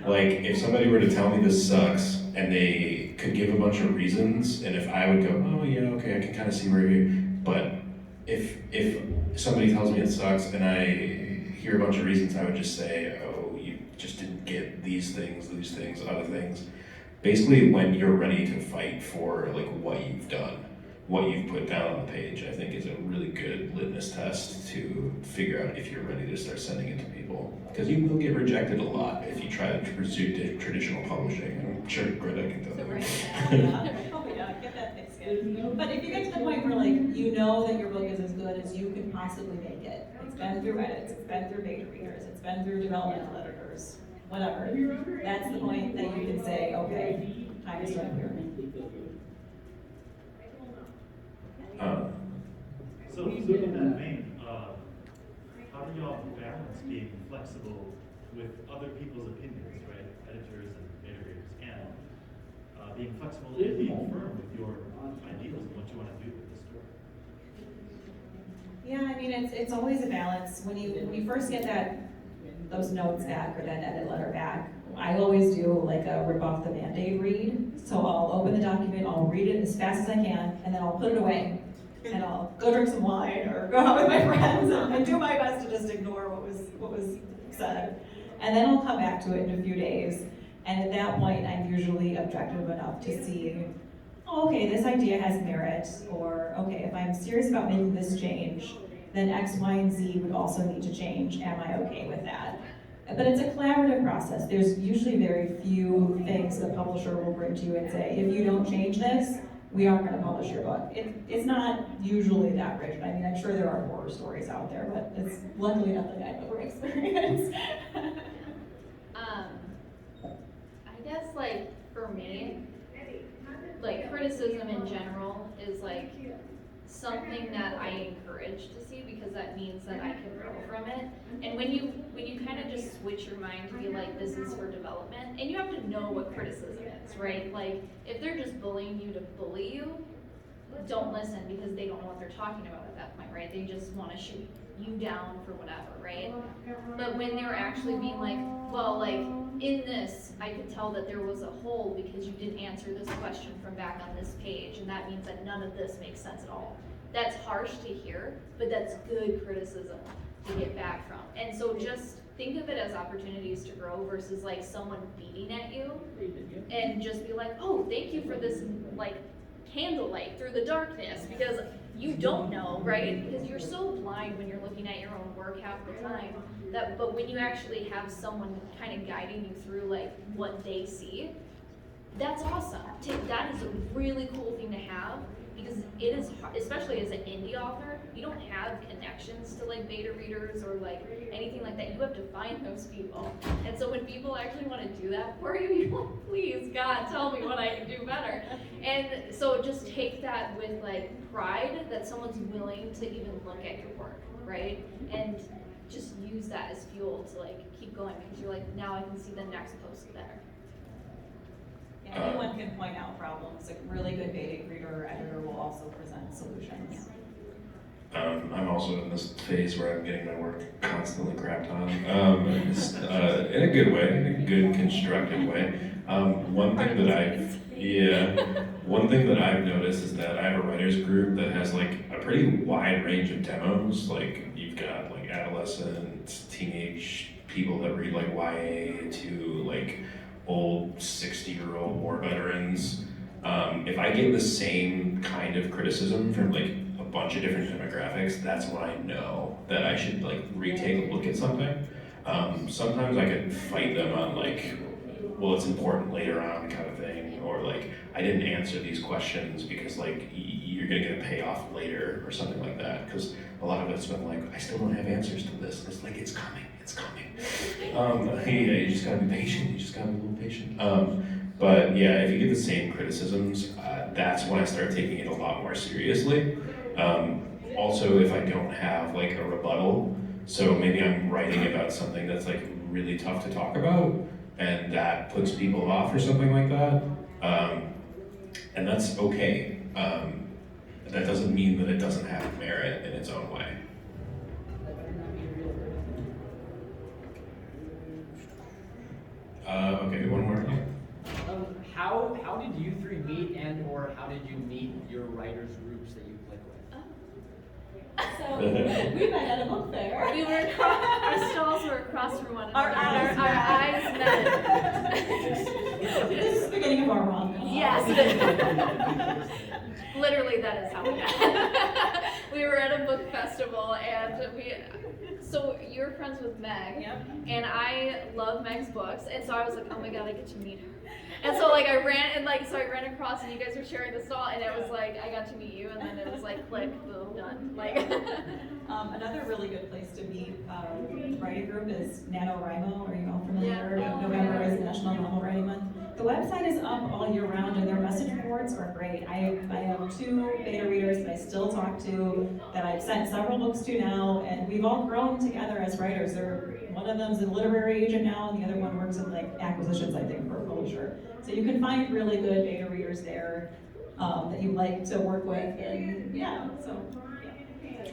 [SPEAKER 4] Like, if somebody were to tell me this sucks, and they could give a bunch of reasons, and if I would go, oh yeah, okay, I can kind of see where you're, but if somebody tells me it sucks, and I hear a bunch of reasons, I would just say, oh, you just didn't get these things, other things. Basically, when you're ready to fight for like what you've done, what you've put down on the page, I think is a really good litmus test to figure out if you're ready to start sending it to people. Because you will get rejected a lot if you try to pursue traditional publishing. I'm sure Greta can tell you.
[SPEAKER 1] Oh yeah, get that thick skin. But if you get to the point where like you know that your book is as good as you can possibly make it, it's been through edits, it's been through beta readers, it's been through developmental editors, whatever. That's the point that you can say, okay, time to start here.
[SPEAKER 11] So in that vein, how do y'all balance being flexible with other people's opinions, right? Editors and editors, and being flexible and being firm with your ideals and what you want to do with the story?
[SPEAKER 1] Yeah, I mean, it's always a balance. When you first get those notes back or that edit letter back, I always do like a rip off the Band-Aid read. So I'll open the document, I'll read it as fast as I can, and then I'll put it away. And I'll go drink some wine or go out with my friends and do my best to just ignore what was said. And then I'll come back to it in a few days. And at that point, I'm usually objective enough to see, oh, okay, this idea has merit, or okay, if I'm serious about making this change, then X, Y, and Z would also need to change. Am I okay with that? But it's a collaborative process. There's usually very few things the publisher will bring to you and say, if you don't change this, we aren't going to publish your book. It's not usually that rigid. I mean, I'm sure there are horror stories out there, but it's luckily nothing I've ever experienced.
[SPEAKER 2] I guess like for me, like criticism in general is like something that I encourage to see, because that means that I can grow from it. And when you kind of just switch your mind to be like, this is for development, and you have to know what criticism is, right? Like if they're just bullying you to bully you, don't listen, because they don't know what they're talking about at that point, right? They just want to shoot you down for whatever, right? But when they're actually being like, well, like in this, I could tell that there was a hole because you didn't answer this question from back on this page, and that means that none of this makes sense at all. That's harsh to hear, but that's good criticism to get back from. And so just think of it as opportunities to grow versus like someone beating at you, and just be like, oh, thank you for this like candlelight through the darkness, because you don't know, right? Because you're so blind when you're looking at your own work half the time, but when you actually have someone kind of guiding you through like what they see, that's awesome. That is a really cool thing to have, because it is hard, especially as an indie author, you don't have connections to like beta readers or like anything like that. You have to find those people. And so when people actually want to do that for you, you're like, please God, tell me what I can do better. And so just take that with like pride that someone's willing to even look at your work, right? And just use that as fuel to like keep going, because you're like, now I can see the next post better.
[SPEAKER 1] Anyone can point out problems. A really good beta reader or editor will also present solutions.
[SPEAKER 4] I'm also in this phase where I'm getting my work constantly crapped on, in a good way, in a good constructive way. One thing that I've noticed is that I have a writers group that has like a pretty wide range of demos. Like you've got like adolescent, teenage people that read like YA to like old 60-year-old war veterans. If I get the same kind of criticism from like a bunch of different demographics, that's when I know that I should like retake a look at something. Sometimes I could fight them on like, well, it's important later on kind of thing, or like I didn't answer these questions because like you're gonna get a payoff later or something like that. Because a lot of it's been like, I still don't have answers to this. It's like, it's coming. Yeah, you just gotta be patient. You just gotta be a little patient. But yeah, if you get the same criticisms, that's when I start taking it a lot more seriously. Also, if I don't have like a rebuttal, so maybe I'm writing about something that's like really tough to talk about, and that puts people off or something like that, and that's okay. That doesn't mean that it doesn't have merit in its own way. Okay, one more.
[SPEAKER 3] How did you three meet, and or how did you meet your writers groups that you click with?
[SPEAKER 1] So we met at a book fair.
[SPEAKER 2] We were our stalls were across from one another.
[SPEAKER 1] Our
[SPEAKER 2] eyes met.
[SPEAKER 1] This is the beginning of our rom-com.
[SPEAKER 2] Yes. Literally, that is how we met. We were at a book festival, and so you're friends with Meg.
[SPEAKER 1] Yep.
[SPEAKER 2] And I love Meg's books, and so I was like, oh my god, I get to meet her. And so like I ran across, and you guys were sharing the stall, and it was like I got to meet you, and then it was like click, boom, done. Like
[SPEAKER 1] another really good place to meet writing group is NaNoWriMo. Are you all familiar?
[SPEAKER 2] Yeah.
[SPEAKER 1] November is National Novel Writing Month. The website is up all year round, and their message boards are great. I have 2 beta readers that I still talk to, that I've sent several books to now, and we've all grown together as writers. One of them's a literary agent now, and the other one works in like acquisitions, I think, for a publisher. So you can find really good beta readers there that you like to work with, and yeah, so yeah.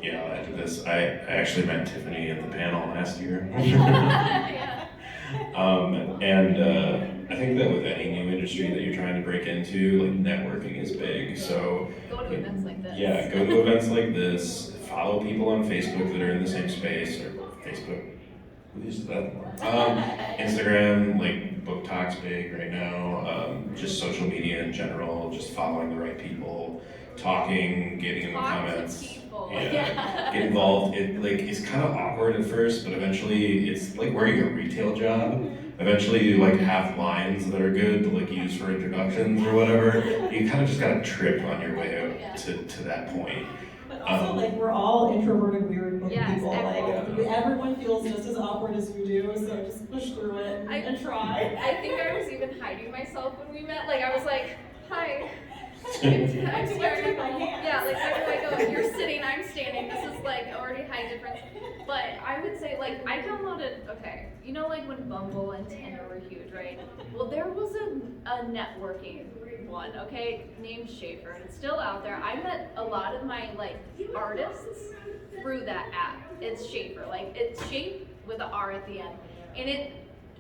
[SPEAKER 4] Yeah, I'll add to this. I actually met Tiffany at the panel last year. I think that with any new industry that you're trying to break into, like networking is big. So
[SPEAKER 2] go to events like this.
[SPEAKER 4] Yeah, go to events like this. Follow people on Facebook that are in the same space, or Facebook. Who uses that more? Instagram, like Book Talk's big right now. Just social media in general. Just following the right people, talking, getting in the comments. Yeah, get involved. It's kind of awkward at first, but eventually it's like wearing a retail job. Eventually you like have lines that are good to like use for introductions or whatever. You kind of just gotta trip on your way out to that point.
[SPEAKER 1] But also, like, we're all introverted, weird book
[SPEAKER 2] Yes,
[SPEAKER 1] people.
[SPEAKER 2] everyone.
[SPEAKER 1] Like, everyone feels just as awkward as you do, so just push through it and try.
[SPEAKER 2] I think I was even hiding myself when we met. Like I was like, hi. I'm staring at my hand. Yeah, like where do I go? You're sitting, I'm standing. This is like already high difference. But I would say like I downloaded. Okay, you know like when Bumble and Tinder were huge, right? Well, there was a networking one, okay, named Schaefer, and it's still out there. I met a lot of my like artists through that app. It's Schaefer, like it's Shape with an R at the end, and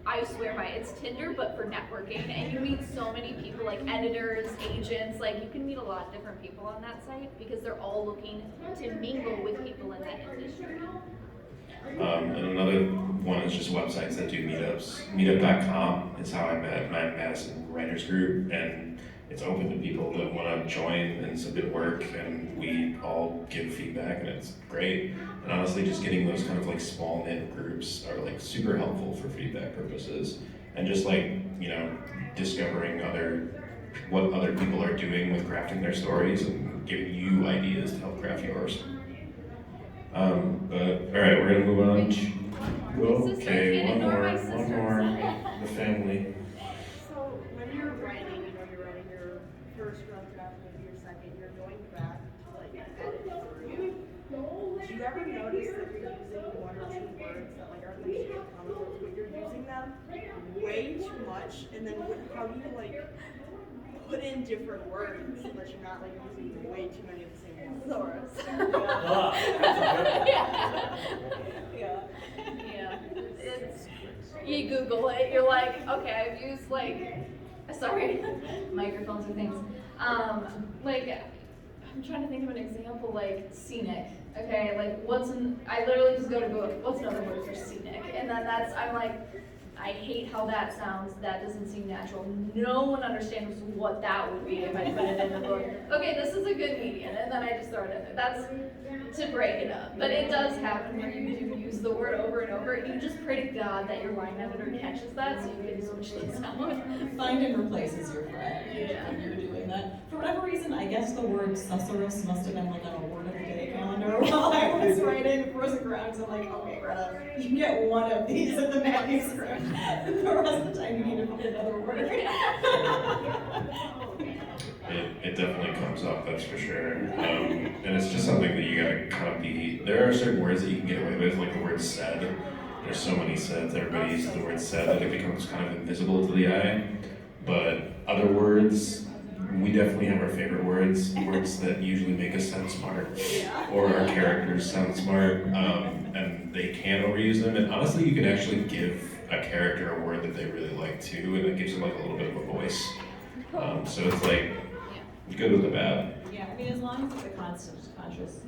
[SPEAKER 2] I swear by it, it's Tinder but for networking, and you meet so many people like editors, agents, like you can meet a lot of different people on that site because they're all looking to mingle with people in that industry.
[SPEAKER 4] And another one is just websites that do meetups. Meetup.com is how I met my Madison Writers Group, and it's open to people that want to join and submit work, and we all give feedback, and it's great. And honestly, just getting those kind of like small knit groups are like super helpful for feedback purposes, and just like, you know, discovering what other people are doing with crafting their stories and giving you ideas to help craft yours. But all right, we're gonna move on. Okay, one more. The family.
[SPEAKER 6] So when you're writing, you're writing your first rough draft, maybe your second, you're going back to like edit through. Do you ever notice that you're using 1 or 2 words that like are mentioned in comic books, but you're using them way too much, and then how do you like put in different words so that you're not like using way too many of the same words?
[SPEAKER 2] Yeah. It's you Google it. You're like, okay, I've used like, sorry, microphones and things. Like I'm trying to think of an example, like scenic. Okay, like I literally just go to Google, what's another word for scenic? And then I'm like, I hate how that sounds. That doesn't seem natural. No one understands what that would be if I put it in the book. Okay, this is a good median, and then I just throw it in there. That's to break it up. But it does happen where you do use the word over and over. You just pray to God that your line editor catches that so you can switch things out.
[SPEAKER 1] Find and replace is your friend when you're doing that. For whatever reason, I guess the word susurrus must have been like on a word of the day calendar while I was writing Frozen Ground. So I'm like, okay, Greta, you get one of these in the manuscript. The rest of the time you need to find another word.
[SPEAKER 4] It definitely comes up, that's for sure. And it's just something that you gotta kind of be, there are certain words that you can get away with, like the word said. There's so many saids, everybody uses the word said that it becomes kind of invisible to the eye. But other words, we definitely have our favorite words that usually make us sound smart, or our characters sound smart, and they can overuse them. And honestly, you can actually give a character a word that they really like too, and it gives them like a little bit of a voice. So it's like, good with the bad.
[SPEAKER 1] Yeah, I mean, as long as it's a conscious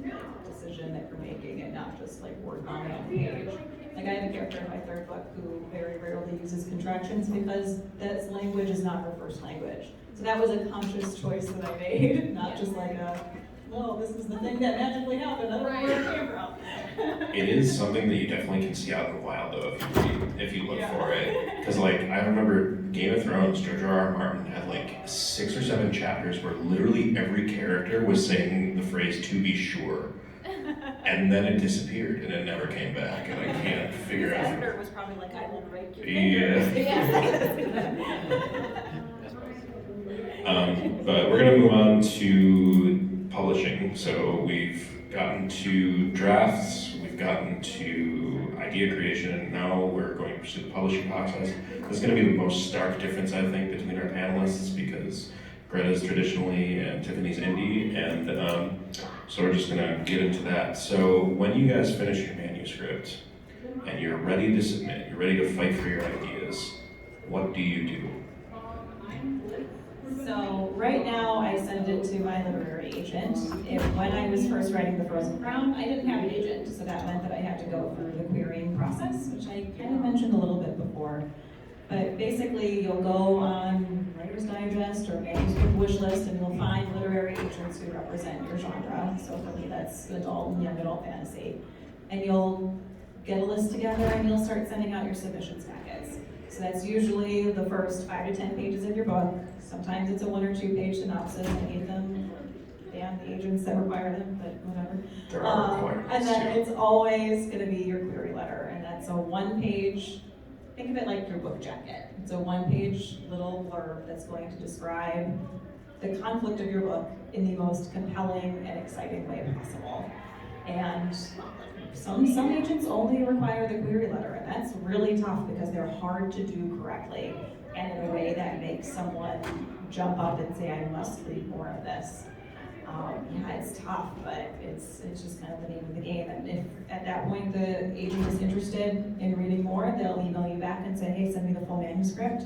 [SPEAKER 1] decision that you're making and not just like word vomit on the page. Like I have a character in my third book who very rarely uses contractions because that language is not her first language. So that was a conscious choice that I made, not just like well, this is the thing that magically happened, I don't know where it came from.
[SPEAKER 4] It is something that you definitely can see out in the wild though if you look for it. Because like I remember Game of Thrones, George R.R. Martin had like 6 or 7 chapters where literally every character was saying the phrase "to be sure," and then it disappeared and it never came back, and I can't figure out.
[SPEAKER 1] The editor was probably like, I will break your
[SPEAKER 4] Yeah.
[SPEAKER 1] fingers.
[SPEAKER 4] But we're gonna move on to publishing. So we've gotten to drafts, we've gotten to idea creation, and now we're going to pursue the publishing process. This is going to be the most stark difference, I think, between our panelists because Greta's traditionally and Tiffany's indie, and so we're just going to get into that. So when you guys finish your manuscript and you're ready to submit, you're ready to fight for your ideas, what do you do?
[SPEAKER 1] So right now I send it to my literary agent. When I was first writing The Frozen Crown, I didn't have an agent, so that meant that I had to go through the querying process, which I kind of mentioned a little bit before. But basically you'll go on Writer's Digest or Manuscript Wish List and you'll find literary agents who represent your genre. So for me that's adult and young adult fantasy. And you'll get a list together and you'll start sending out your submissions packets. So that's usually the first 5 to 10 pages of your book. Sometimes it's a 1 or 2 page synopsis. I hate them. Damn the agents that require them, but whatever.
[SPEAKER 4] There are requirements
[SPEAKER 1] and then
[SPEAKER 4] too.
[SPEAKER 1] it's always going to be your query letter, and that's a 1 page. Think of it like your book jacket. It's a 1 page little blurb that's going to describe the conflict of your book in the most compelling and exciting way possible. And some agents only require the query letter, and that's really tough because they're hard to do correctly and in a way that makes someone jump up and say, I must read more of this. Yeah, it's tough, but it's just kind of the name of the game. And if at that point the agent is interested in reading more, they'll email you back and say, hey, send me the full manuscript.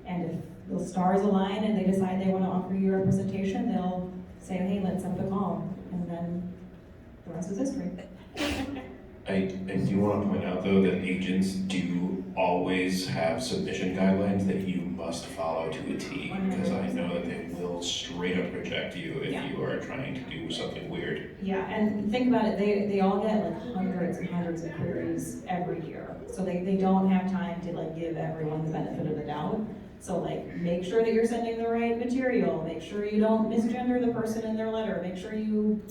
[SPEAKER 1] And if the stars align and they decide they want to offer you representation, they'll say, hey, let's have the call. And then the rest is history.
[SPEAKER 4] I do want to point out though that agents do always have submission guidelines that you must follow to a T, because I know that they will straight up reject you if you are trying to do something weird.
[SPEAKER 1] Yeah, and think about it, they all get like hundreds and hundreds of queries every year. So they don't have time to like give everyone the benefit of the doubt. So like make sure that you're sending the right material, make sure you don't misgender the person in their letter, make sure you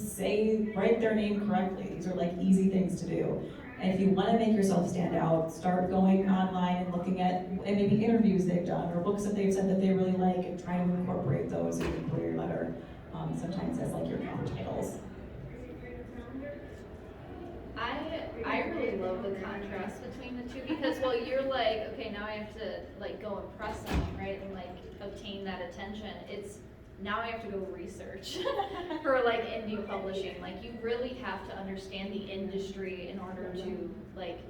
[SPEAKER 1] write their name correctly. These are like easy things to do. And if you want to make yourself stand out, start going online and looking at maybe interviews they've done or books that they've said that they really like and trying to incorporate those in your query letter. Sometimes as like your cover titles.
[SPEAKER 2] I really love the contrast between the two because while you're like, okay, now I have to like go impress someone, right, and like obtain that attention, it's now I have to go research for like indie publishing. Like you really have to understand the industry in order to like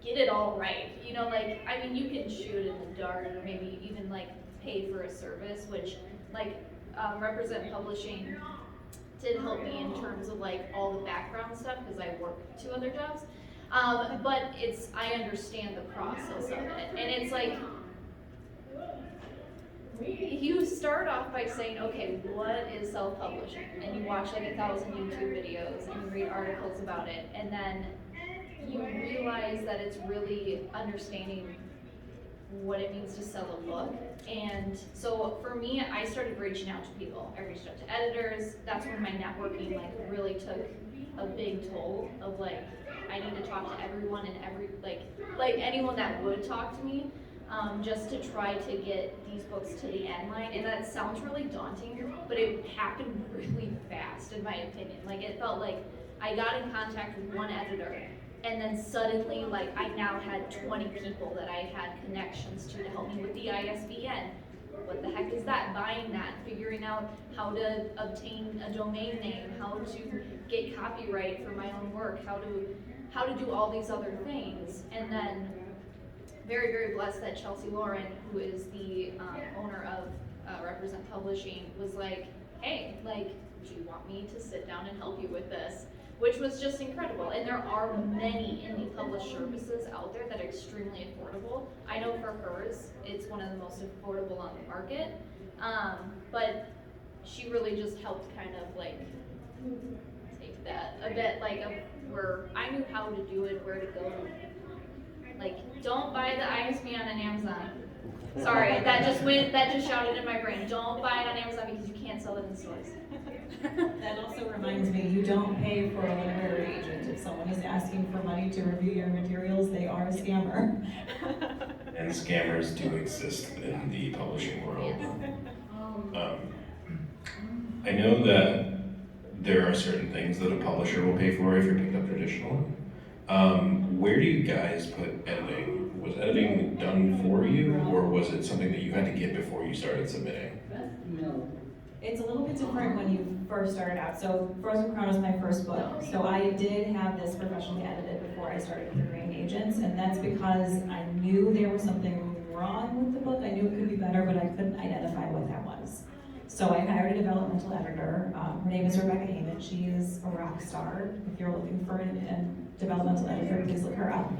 [SPEAKER 2] get it all right. You know, like I mean you can shoot in the dark or maybe even like pay for a service, which like Represent Publishing did help me in terms of like all the background stuff because I work 2 other jobs. But I understand the process of it. And it's like, you start off by saying, okay, what is self-publishing? And you watch like 1,000 YouTube videos and you read articles about it. And then you realize that it's really understanding what it means to sell a book. And so for me, I started reaching out to people. I reached out to editors. That's when my networking like really took a big toll of like, I need to talk to everyone and like anyone that would talk to me, just to try to get these books to the end line. And that sounds really daunting, but it happened really fast in my opinion. Like it felt like I got in contact with one editor, and then suddenly, like, I now had 20 people that I had connections to help me with the ISBN. What the heck is that? Buying that, figuring out how to obtain a domain name, how to get copyright for my own work, how to do all these other things. And then very, very blessed that Chelsea Lauren, who is the owner of Represent Publishing, was like, hey, like, do you want me to sit down and help you with this? Which was just incredible. And there are many indie published services out there that are extremely affordable. I know for hers, it's one of the most affordable on the market. But she really just helped kind of like take that a bit like of where I knew how to do it, where to go. Like, don't buy the ISBN on Amazon. Sorry, that just shouted in my brain. Don't buy it on Amazon because you can't sell it in stores.
[SPEAKER 1] That also reminds me, you don't pay for a literary agent. If someone is asking for money to review your materials, they are a scammer.
[SPEAKER 4] And scammers do exist in the publishing world. I know that there are certain things that a publisher will pay for if you're picked up traditionally. Where do you guys put editing? Was editing done for you, or was it something that you had to get before you started submitting?
[SPEAKER 1] It's a little bit different when you first started out. So Frozen Crown was my first book. So I did have this professionally edited before I started recruiting agents, and that's because I knew there was something wrong with the book. I knew it could be better, but I couldn't identify what that was. So I hired a developmental editor. Her name is Rebecca Heyman. She is a rock star. If you're looking for a developmental editor, please look her up.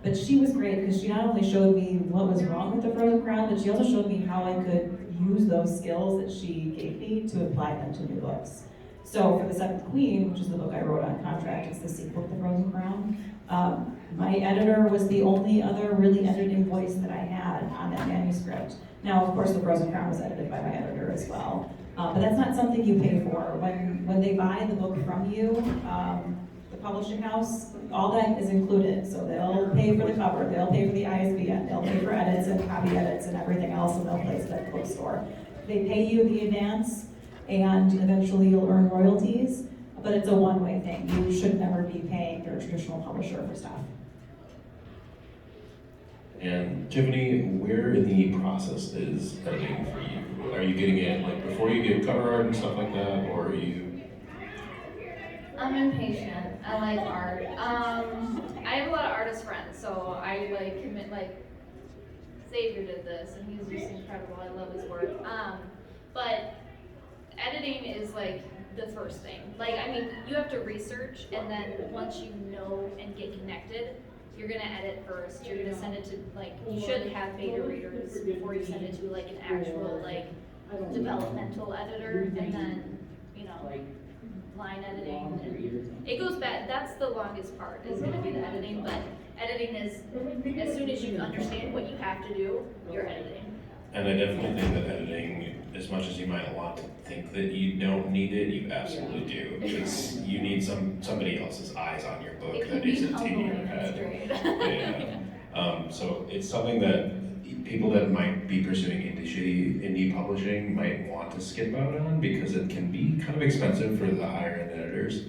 [SPEAKER 1] But she was great because she not only showed me what was wrong with the Frozen Crown, but she also showed me how I could use those skills that she gave me to apply them to new books. So for The Seventh Queen, which is the book I wrote on contract, it's the sequel to The Frozen Crown, my editor was the only other really editing voice that I had on that manuscript. Now, of course, The Frozen Crown was edited by my editor as well. But that's not something you pay for. When they buy the book from you, the publishing house, all that is included. So they'll pay for the cover, they'll pay for the ISBN, they'll pay for edits and copy edits and everything else, and they'll place it at the bookstore. They pay you the advance, and eventually you'll earn royalties, but it's a one-way thing. You should never be paying your traditional publisher for stuff.
[SPEAKER 4] And Tiffany, where in the process is editing for you? Are you getting it like before you get cover art and stuff like that, or are you?
[SPEAKER 2] I'm impatient. I like art. I have a lot of artist friends, so I like commit like Xavier did this, and he's just incredible. I love his work. But editing is like the first thing. Like, I mean, you have to research, and then once you know and get connected, you're gonna edit first. You're gonna send it to like, you should have beta readers before you send it to like an actual like developmental editor, and then line editing. And it goes back. That's the longest part. Is gonna be the editing, but editing is as soon as you understand what you have to do, you're editing.
[SPEAKER 4] And I definitely think that editing, as much as you might want to think that you don't need it, you absolutely do. Because you need somebody else's eyes on your book that isn't in your head. Yeah. So it's something that people that might be pursuing indie publishing might want to skip out on because it can be kind of expensive for the higher end editors,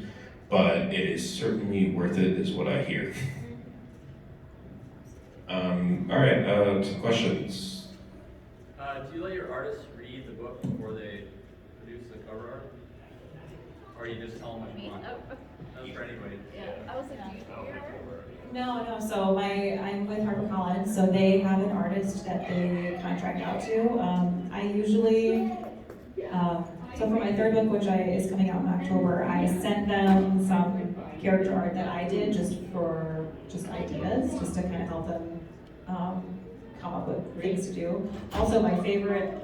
[SPEAKER 4] but it is certainly worth it, is what I hear. All right, some questions.
[SPEAKER 12] Do you let your artists read the book before they produce the cover art? Or you just tell them what you want? That's for anybody.
[SPEAKER 2] Yeah, I was like, do you do your art?
[SPEAKER 1] No. So I'm with HarperCollins, so they have an artist that they contract out to. I usually, so for my third book, which is coming out in October, I sent them some character art that I did just ideas, just to kind of help them come up with things to do. Also, my favorite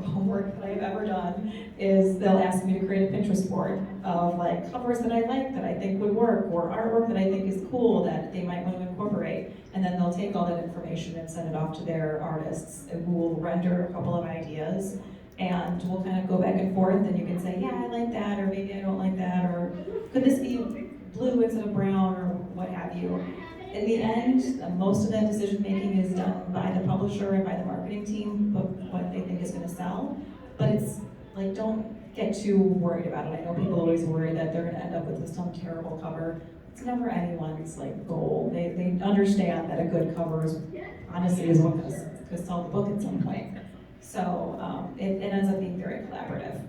[SPEAKER 1] homework that I've ever done is they'll ask me to create a Pinterest board of like covers that I like that I think would work, or artwork that I think is cool that they might want to incorporate. And and then they'll take all that information and send it off to their artists, who will render a couple of ideas, and we'll kind of go back and forth, and you can say, yeah, I like that, or maybe I don't like that, or could this be blue instead of brown, or what have you. In the end, most of that decision making is done by the publisher and by the marketing team, but what they think is going to sell. But it's like, don't get too worried about it. I know people always worry that they're going to end up with some terrible cover. It's never anyone's like goal. They understand that a good cover is honestly is what could sell the book at some point. So it ends up being very collaborative.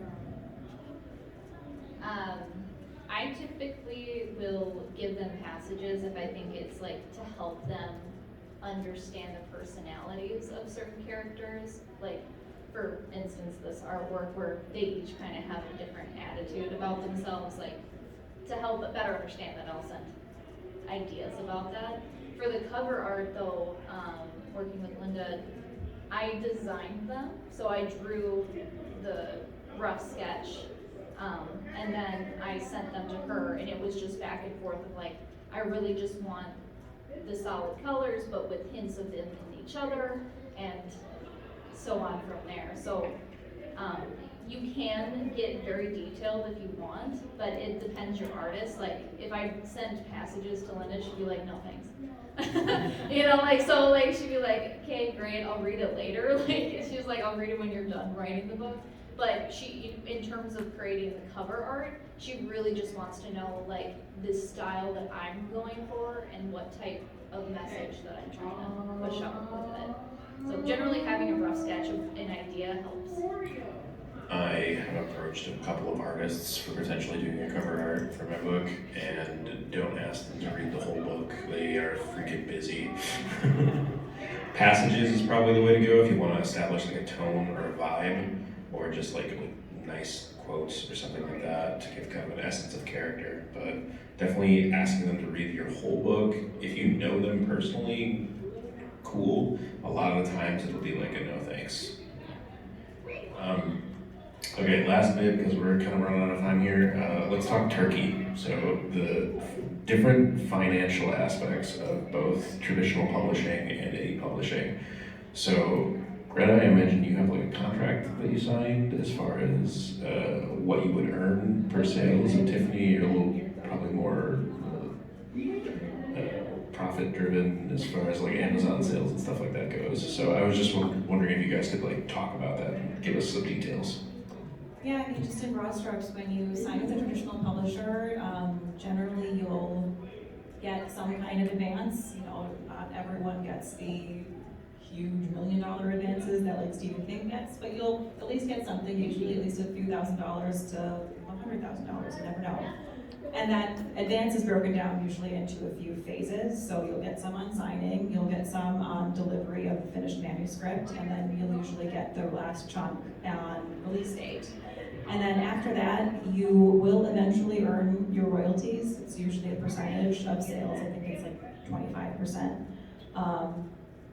[SPEAKER 2] I typically will give them passages if I think it's like to help them understand the personalities of certain characters. Like, for instance, this artwork where they each kind of have a different attitude about themselves, like to help better understand that, I'll send ideas about that. For the cover art though, working with Linda, I designed them. So I drew the rough sketch, and then I sent them to her, and it was just back and forth of like, I really just want the solid colors, but with hints of them in each other, and so on from there. So you can get very detailed if you want, but it depends your artist. Like, if I send passages to Linda, she'd be like, no thanks. You know, like, so like she'd be like, okay, great, I'll read it later. Like, she's like, I'll read it when you're done writing the book. But she, in terms of creating the cover art, she really just wants to know like the style that I'm going for and what type of message that I'm trying to push out with it. So generally having a rough sketch of an idea helps.
[SPEAKER 4] I have approached a couple of artists for potentially doing a cover art for my book, and don't ask them to read the whole book. They are freaking busy. Passages is probably the way to go if you want to establish like a tone or a vibe, or just like nice quotes or something like that to give kind of an essence of character. But definitely asking them to read your whole book. If you know them personally, cool. A lot of the times it'll be like a no thanks. Okay, last bit, because we're kind of running out of time here. Let's talk Turkey. So the different financial aspects of both traditional publishing and indie publishing. So Greta, I imagine you have like a contract that you signed as far as what you would earn per sales. And Tiffany, you're a little probably more profit driven as far as like Amazon sales and stuff like that goes. So I was just wondering if you guys could like talk about that and give us some details.
[SPEAKER 1] Yeah, I mean, just in broad strokes, when you sign with a traditional publisher, generally you'll get some kind of advance. You know, not everyone gets the huge $1 million advances that like Stephen King gets, but you'll at least get something, usually at least a few $1,000s to $100,000, you never know. And that advance is broken down usually into a few phases. So you'll get some on signing, you'll get some on delivery of the finished manuscript, and then you'll usually get the last chunk on release date. And then after that, you will eventually earn your royalties. It's usually a percentage of sales. I think it's like 25%.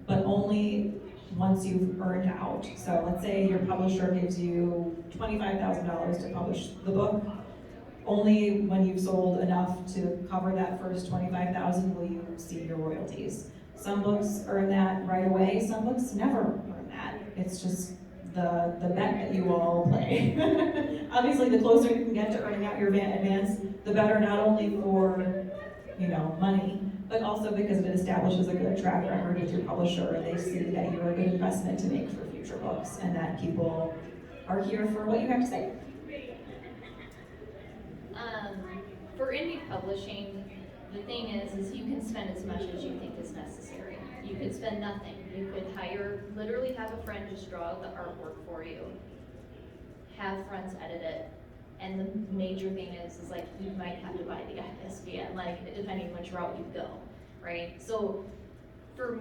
[SPEAKER 1] But only once you've earned out. So let's say your publisher gives you $25,000 to publish the book. Only when you've sold enough to cover that first $25,000 will you see your royalties. Some books earn that right away. Some books never earn that. It's just the bet that you all play. Obviously, the closer you can get to earning out your advance, the better, not only for money, but also because it establishes a good track record with your publisher. They see that you're a good investment to make for future books, and that people are here for what you have to say.
[SPEAKER 2] For indie publishing, the thing is you can spend as much as you think is necessary. You could spend nothing. You could literally have a friend just draw out the artwork for you, have friends edit it, and the major thing is like you might have to buy the ISBN, like depending which route you go, right? So for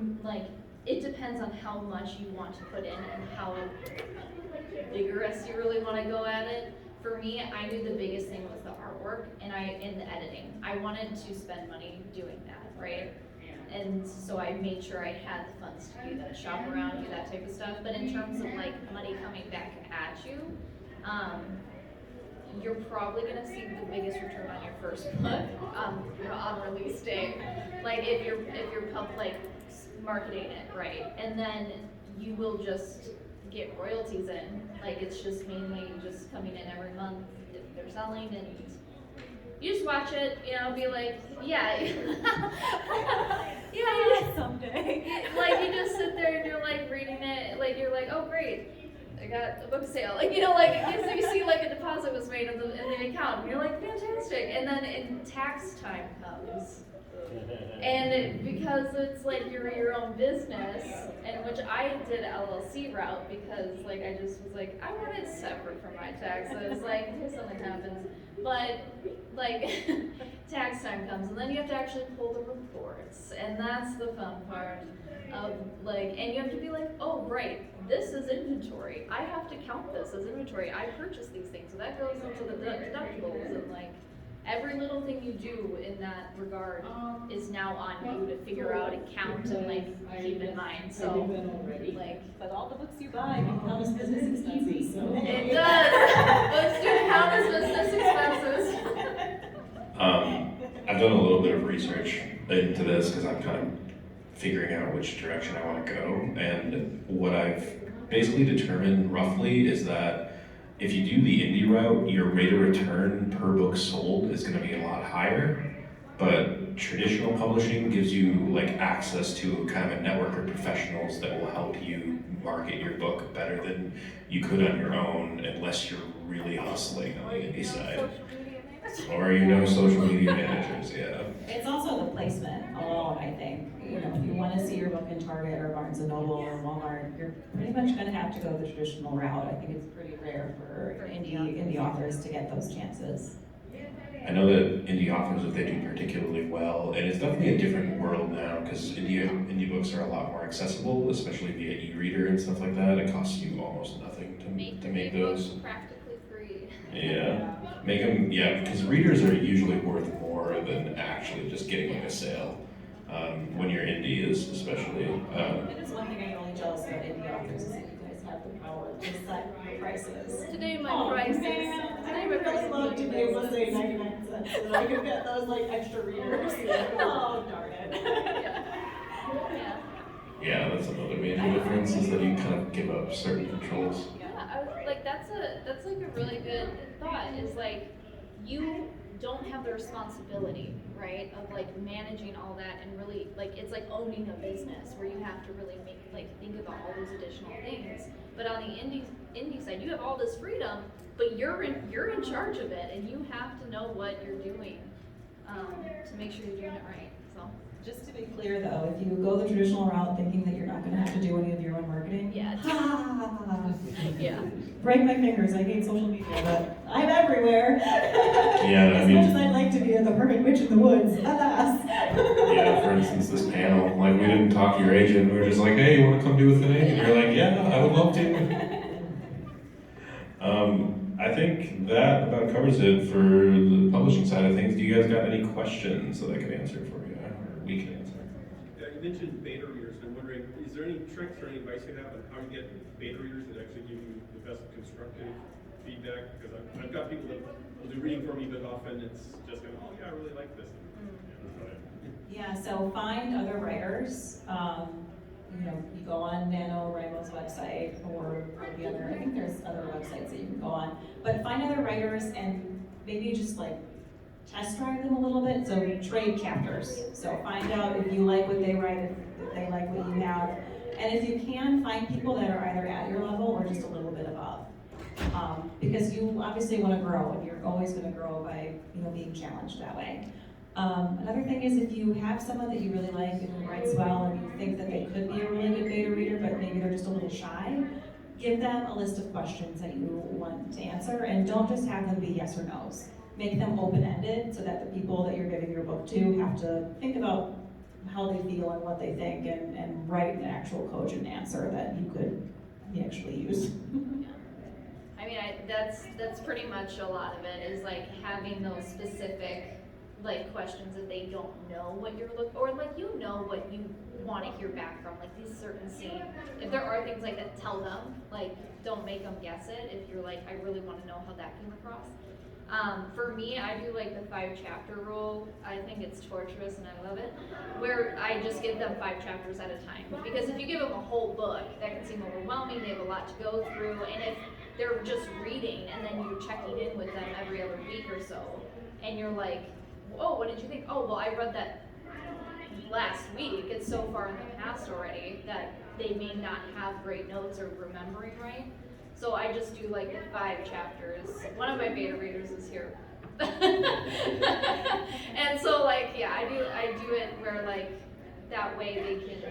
[SPEAKER 2] it depends on how much you want to put in and how vigorous you really want to go at it. For me, I knew the biggest thing was the artwork and the editing. I wanted to spend money doing that, right? And so I made sure I had the funds to do that, shop around, do that type of stuff. But in terms of like money coming back at you, you're probably gonna see the biggest return on your first book on release day. Like if you're marketing it right, and then you will just get royalties in. Like it's just mainly just coming in every month if they're selling, and you just watch it, be like, yeah. Yeah,
[SPEAKER 1] someday.
[SPEAKER 2] like you just sit there and you're like reading it, like you're like, oh great, I got a book sale. Like you see like a deposit was made in the account, and you're like, fantastic. And then tax time comes, and because it's like you're your own business, and which I did LLC route because like I just was like I want it separate from my taxes. Like if something happens, but like tax time comes, and then you have to actually pull the reports, and that's the fun part of like, and you have to be like, oh right, this is inventory. I have to count this as inventory. I purchased these things, so that goes into the deductibles, and like every little thing you do in that regard is now on you to figure out and count and like keep in mind. So like,
[SPEAKER 1] But all the books you buy can count as business expenses. So.
[SPEAKER 2] It does. Books do count as business expenses.
[SPEAKER 4] I've done a little bit of research into this because I'm kind of figuring out which direction I want to go. And what I've basically determined roughly is that if you do the indie route, your rate of return per book sold is going to be a lot higher. But traditional publishing gives you like access to kind of a network of professionals that will help you market your book better than you could on your own, unless you're really hustling on the indie side. Or social media managers, yeah.
[SPEAKER 1] It's also the placement alone, I think. If you want to see your book in Target or Barnes & Noble or Walmart, you're pretty much going to have to go the traditional route. I think it's pretty rare for indie authors to get those chances.
[SPEAKER 4] I know that indie authors, if they do particularly well, and it's definitely a different world now because indie books are a lot more accessible, especially via e-reader and stuff like that. It costs you almost nothing to make those.
[SPEAKER 2] Practically free.
[SPEAKER 4] Yeah, make them, because readers are usually worth more than actually just getting like a sale. When you're indie is especially.
[SPEAKER 1] It is one thing I'm really jealous about indie authors is that you guys have the power to set your prices.
[SPEAKER 2] Today my prices.
[SPEAKER 1] Man, I would really love to be able to say 99 cents so that I could get those like extra readers. Oh darn it.
[SPEAKER 2] Yeah.
[SPEAKER 4] Yeah, that's another major difference is that you kind of give up certain controls.
[SPEAKER 2] Yeah, I was like that's like a really good thought, is like you don't have the responsibility, right, of like managing all that, and really like it's like owning a business where you have to really think about all those additional things. But on the indie side, you have all this freedom, but you're in charge of it, and you have to know what you're doing to make sure you're doing it right. So
[SPEAKER 1] Just to be clear though, if you go the traditional route thinking that you're not going to have to do any of your own marketing,
[SPEAKER 2] yeah.
[SPEAKER 1] break my fingers, I hate social media, but I'm everywhere.
[SPEAKER 4] Yeah,
[SPEAKER 1] as much as I'd like to be the hermit witch in the woods, alas.
[SPEAKER 4] Yeah, for instance, this panel, like we didn't talk to your agent, we were just like, hey, you want to come do a thing? And you're like, yeah, I would love to. I think that about covers it for the publishing side of things. Do you guys got any questions that I can answer for you, or we can answer?
[SPEAKER 7] Yeah, you mentioned beta readers, and I'm wondering, is there any tricks or any advice you have on how you get beta readers that actually give you the best constructive feedback? Because I've got people that will do reading for me, but often it's just going, oh yeah, I really like this.
[SPEAKER 1] Yeah, so find other writers. You go on NaNoWriMo's website or the other, I think there's other websites that you can go on, but find other writers and maybe just like test drive them a little bit, so trade chapters. So find out if you like what they write, if they like what you have, and if you can, find people that are either at your level or just a little bit above. Because you obviously want to grow, and you're always going to grow by being challenged that way. Another thing is if you have someone that you really like and who writes well and you think that they could be a really good beta reader, but maybe they're just a little shy, give them a list of questions that you want to answer, and don't just have them be yes or no's. Make them open-ended so that the people that you're giving your book to have to think about how they feel and what they think, and write an actual cogent answer that you could actually use.
[SPEAKER 2] I mean, that's pretty much a lot of it, is like having those specific like questions that they don't know what you're looking, or like what you want want to hear back from, like these certain scenes. If there are things like that, tell them. Like, don't make them guess it. If you're like, I really want to know how that came across. For me, I do like the 5-chapter rule. I think it's torturous and I love it. Where I just give them 5 chapters at a time. Because if you give them a whole book, that can seem overwhelming. They have a lot to go through. And if they're just reading and then you're checking in with them every other week or so, and you're like, oh, what did you think? Oh, well, I read that last week. It's so far in the past already that they may not have great notes or remembering right. So I just do like the 5 chapters. One of my beta readers is here. And so like, yeah, I do it where like, that way they can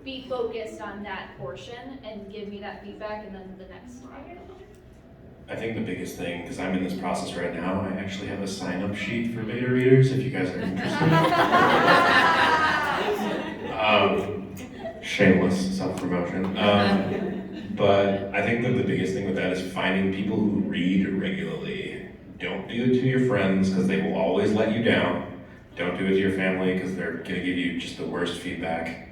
[SPEAKER 2] be focused on that portion and give me that feedback and then the next time.
[SPEAKER 4] I think the biggest thing, because I'm in this process right now, I actually have a sign-up sheet for beta readers if you guys are interested. Shameless self-promotion. But I think that the biggest thing with that is finding people who read regularly. Don't do it to your friends because they will always let you down. Don't do it to your family because they're going to give you just the worst feedback.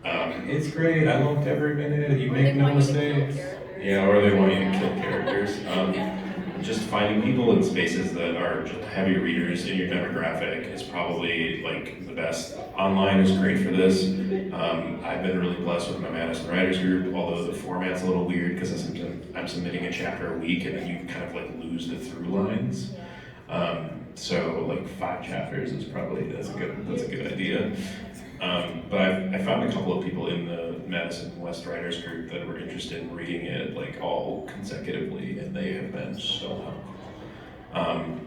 [SPEAKER 4] It's great, I loved every minute, you make no mistakes. Yeah, or they want you to kill characters. Just finding people in spaces that are just heavy readers in your demographic is probably like the best. Online is great for this. I've been really blessed with my Madison Writers Group, although the format's a little weird because I'm submitting a chapter a week and then you kind of like lose the through lines. So like 5 chapters is probably, that's a good idea. But I found a couple of people in the Madison West Writers Group that were interested in reading it like all consecutively, and they have been so helpful.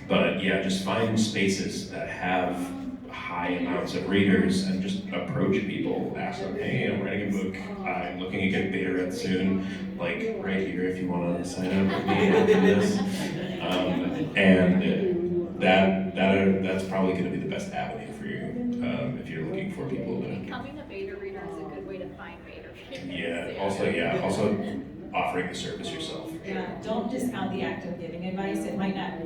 [SPEAKER 4] But yeah, just find spaces that have high amounts of readers and just approach people, ask them, hey, I'm writing a book, I'm looking to get beta read soon, like right here if you want to sign up with me after this. And that's probably going to be the best avenue for you if you're looking for people to.
[SPEAKER 2] Becoming a beta reader is a good way to find beta readers.
[SPEAKER 4] Also offering the service yourself.
[SPEAKER 1] Yeah, don't discount the act of giving advice. It might not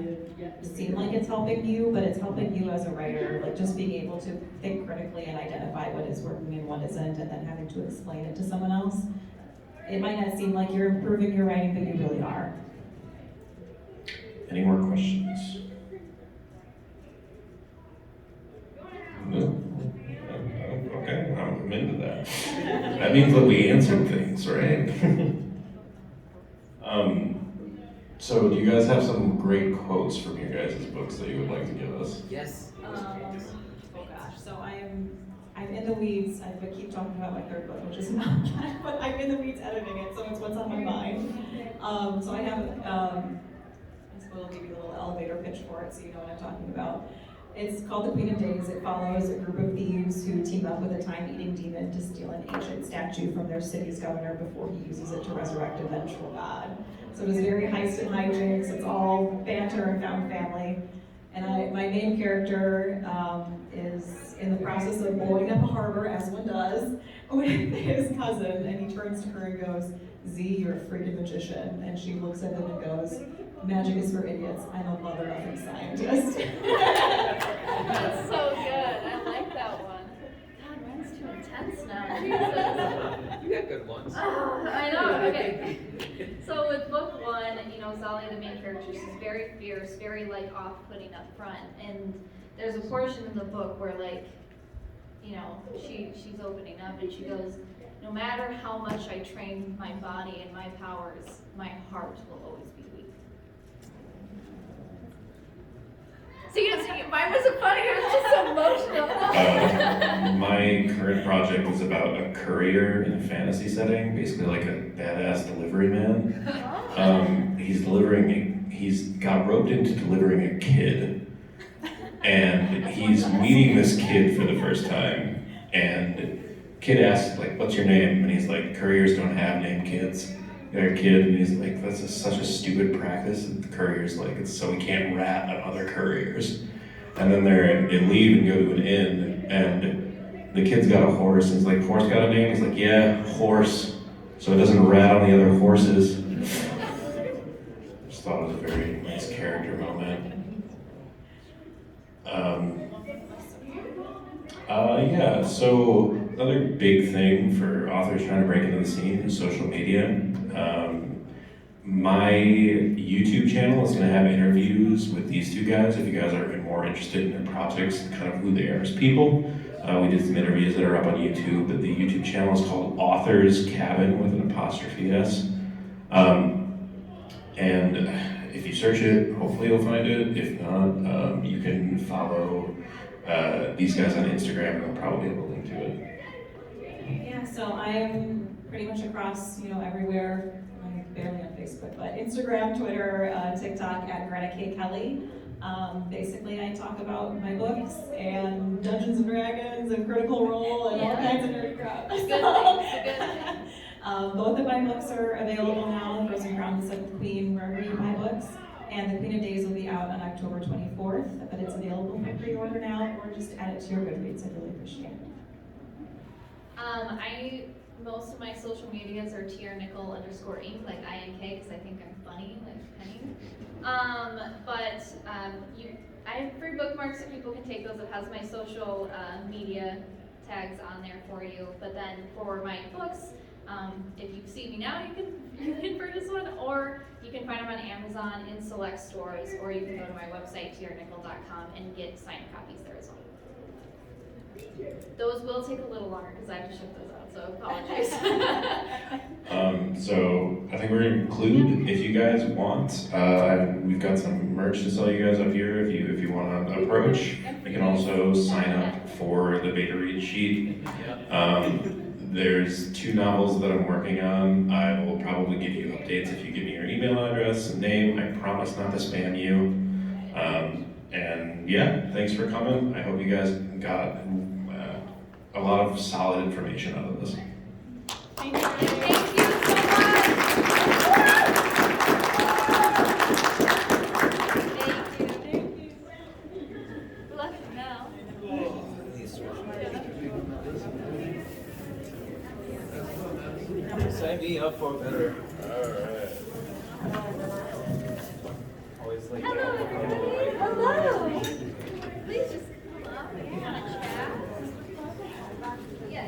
[SPEAKER 1] seem like it's helping you, but it's helping you as a writer. Like just being able to think critically and identify what is working and what isn't, and then having to explain it to someone else. It might not seem like you're improving your writing, but you really are.
[SPEAKER 4] Any more questions? No? Okay, I'm into that. That means that we answered things, right? So do you guys have some great quotes from your guys' books that you would like to give us?
[SPEAKER 3] Yes.
[SPEAKER 1] Oh gosh, so I'm in the weeds. I keep talking about my 3rd book, which is not that, but I'm in the weeds editing it, so it's what's on my mind. So I have, I suppose I'll give you a little elevator pitch for it so you know what I'm talking about. It's called The Queen of Days. It follows a group of thieves who team up with a time-eating demon to steal an ancient statue from their city's governor before he uses it to resurrect a vengeful god. So it is very heist and hijinks. It's all banter and found family. And my main character is in the process of blowing up a harbor, as one does, with his cousin, and he turns to her and goes, Z, you're a freaking magician. And she looks at him and goes, magic is for idiots. I'm a mother-effing scientist.
[SPEAKER 2] That's so good. I like that one. God, mine's too intense now. Jesus.
[SPEAKER 3] You got good ones.
[SPEAKER 2] Oh, I know. Okay. So with book 1, Zali, the main character, she's very fierce, very like off-putting up front, and there's a portion in the book where like, she's opening up and she goes, no matter how much I train my body and my powers, my heart will always be weak. See, mine wasn't funny, it was just emotional.
[SPEAKER 4] My current project is about a courier in a fantasy setting, basically like a badass delivery man. He's got roped into delivering a kid, and he's meeting this kid for the first time, and kid asks, like, what's your name? And he's like, couriers don't have named kids. They're a kid, and he's like, that's such a stupid practice. And the courier's like, it's so we can't rat on other couriers. And then they leave and go to an inn, and the kid's got a horse, and he's like, horse got a name? He's like, yeah, horse. So it doesn't rat on the other horses. Just thought it was a very nice character moment. Yeah, so another big thing for authors trying to break into the scene is social media. My YouTube channel is going to have interviews with these two guys if you guys are more interested in their projects and kind of who they are as people. We did some interviews that are up on YouTube, but the YouTube channel is called Authors Cabin with an apostrophe S. And if you search it, hopefully you'll find it. If not, you can follow these guys on Instagram and they'll probably have a link to it.
[SPEAKER 1] Yeah, so I'm pretty much across, everywhere. I'm barely on Facebook, but Instagram, Twitter, TikTok at Greta K. Kelly. Basically, I talk about my books and Dungeons and Dragons and Critical Role and all kinds of nerdy crap.
[SPEAKER 2] Good thing.
[SPEAKER 1] Both of my books are available now. The Frozen Crown, The Seventh Queen, wherever you buy books. And The Queen of Days will be out on October 24th, but it's available for pre-order now, or just add it to your Goodreads. I'd really appreciate it.
[SPEAKER 2] Most of my social medias are tiernickel_inc, like INK, because I think I'm funny, like Penny. I have free bookmarks so people can take those. It has my social media tags on there for you. But then for my books, if you see me now, you can purchase one, or you can find them on Amazon in select stores, or you can go to my website, tiernickel.com, and get signed copies there as well. Those will take a little longer because I have to ship those out, so apologize.
[SPEAKER 4] So I think we're going to conclude. If you guys want, we've got some merch to sell you guys up here. If you want to approach, you can also sign up for the beta read sheet. There's 2 novels that I'm working on. I will probably give you updates if you give me your email address and name. I promise not to spam you. And yeah, thanks for coming. I hope you guys got a lot of solid information out of this.
[SPEAKER 1] Thank you.
[SPEAKER 2] Thank you so much. Thank you. Good luck now.
[SPEAKER 13] Sign me up for better. Alright. Always like
[SPEAKER 2] Hello, everybody. Hello. Please just come up and chat. Yeah.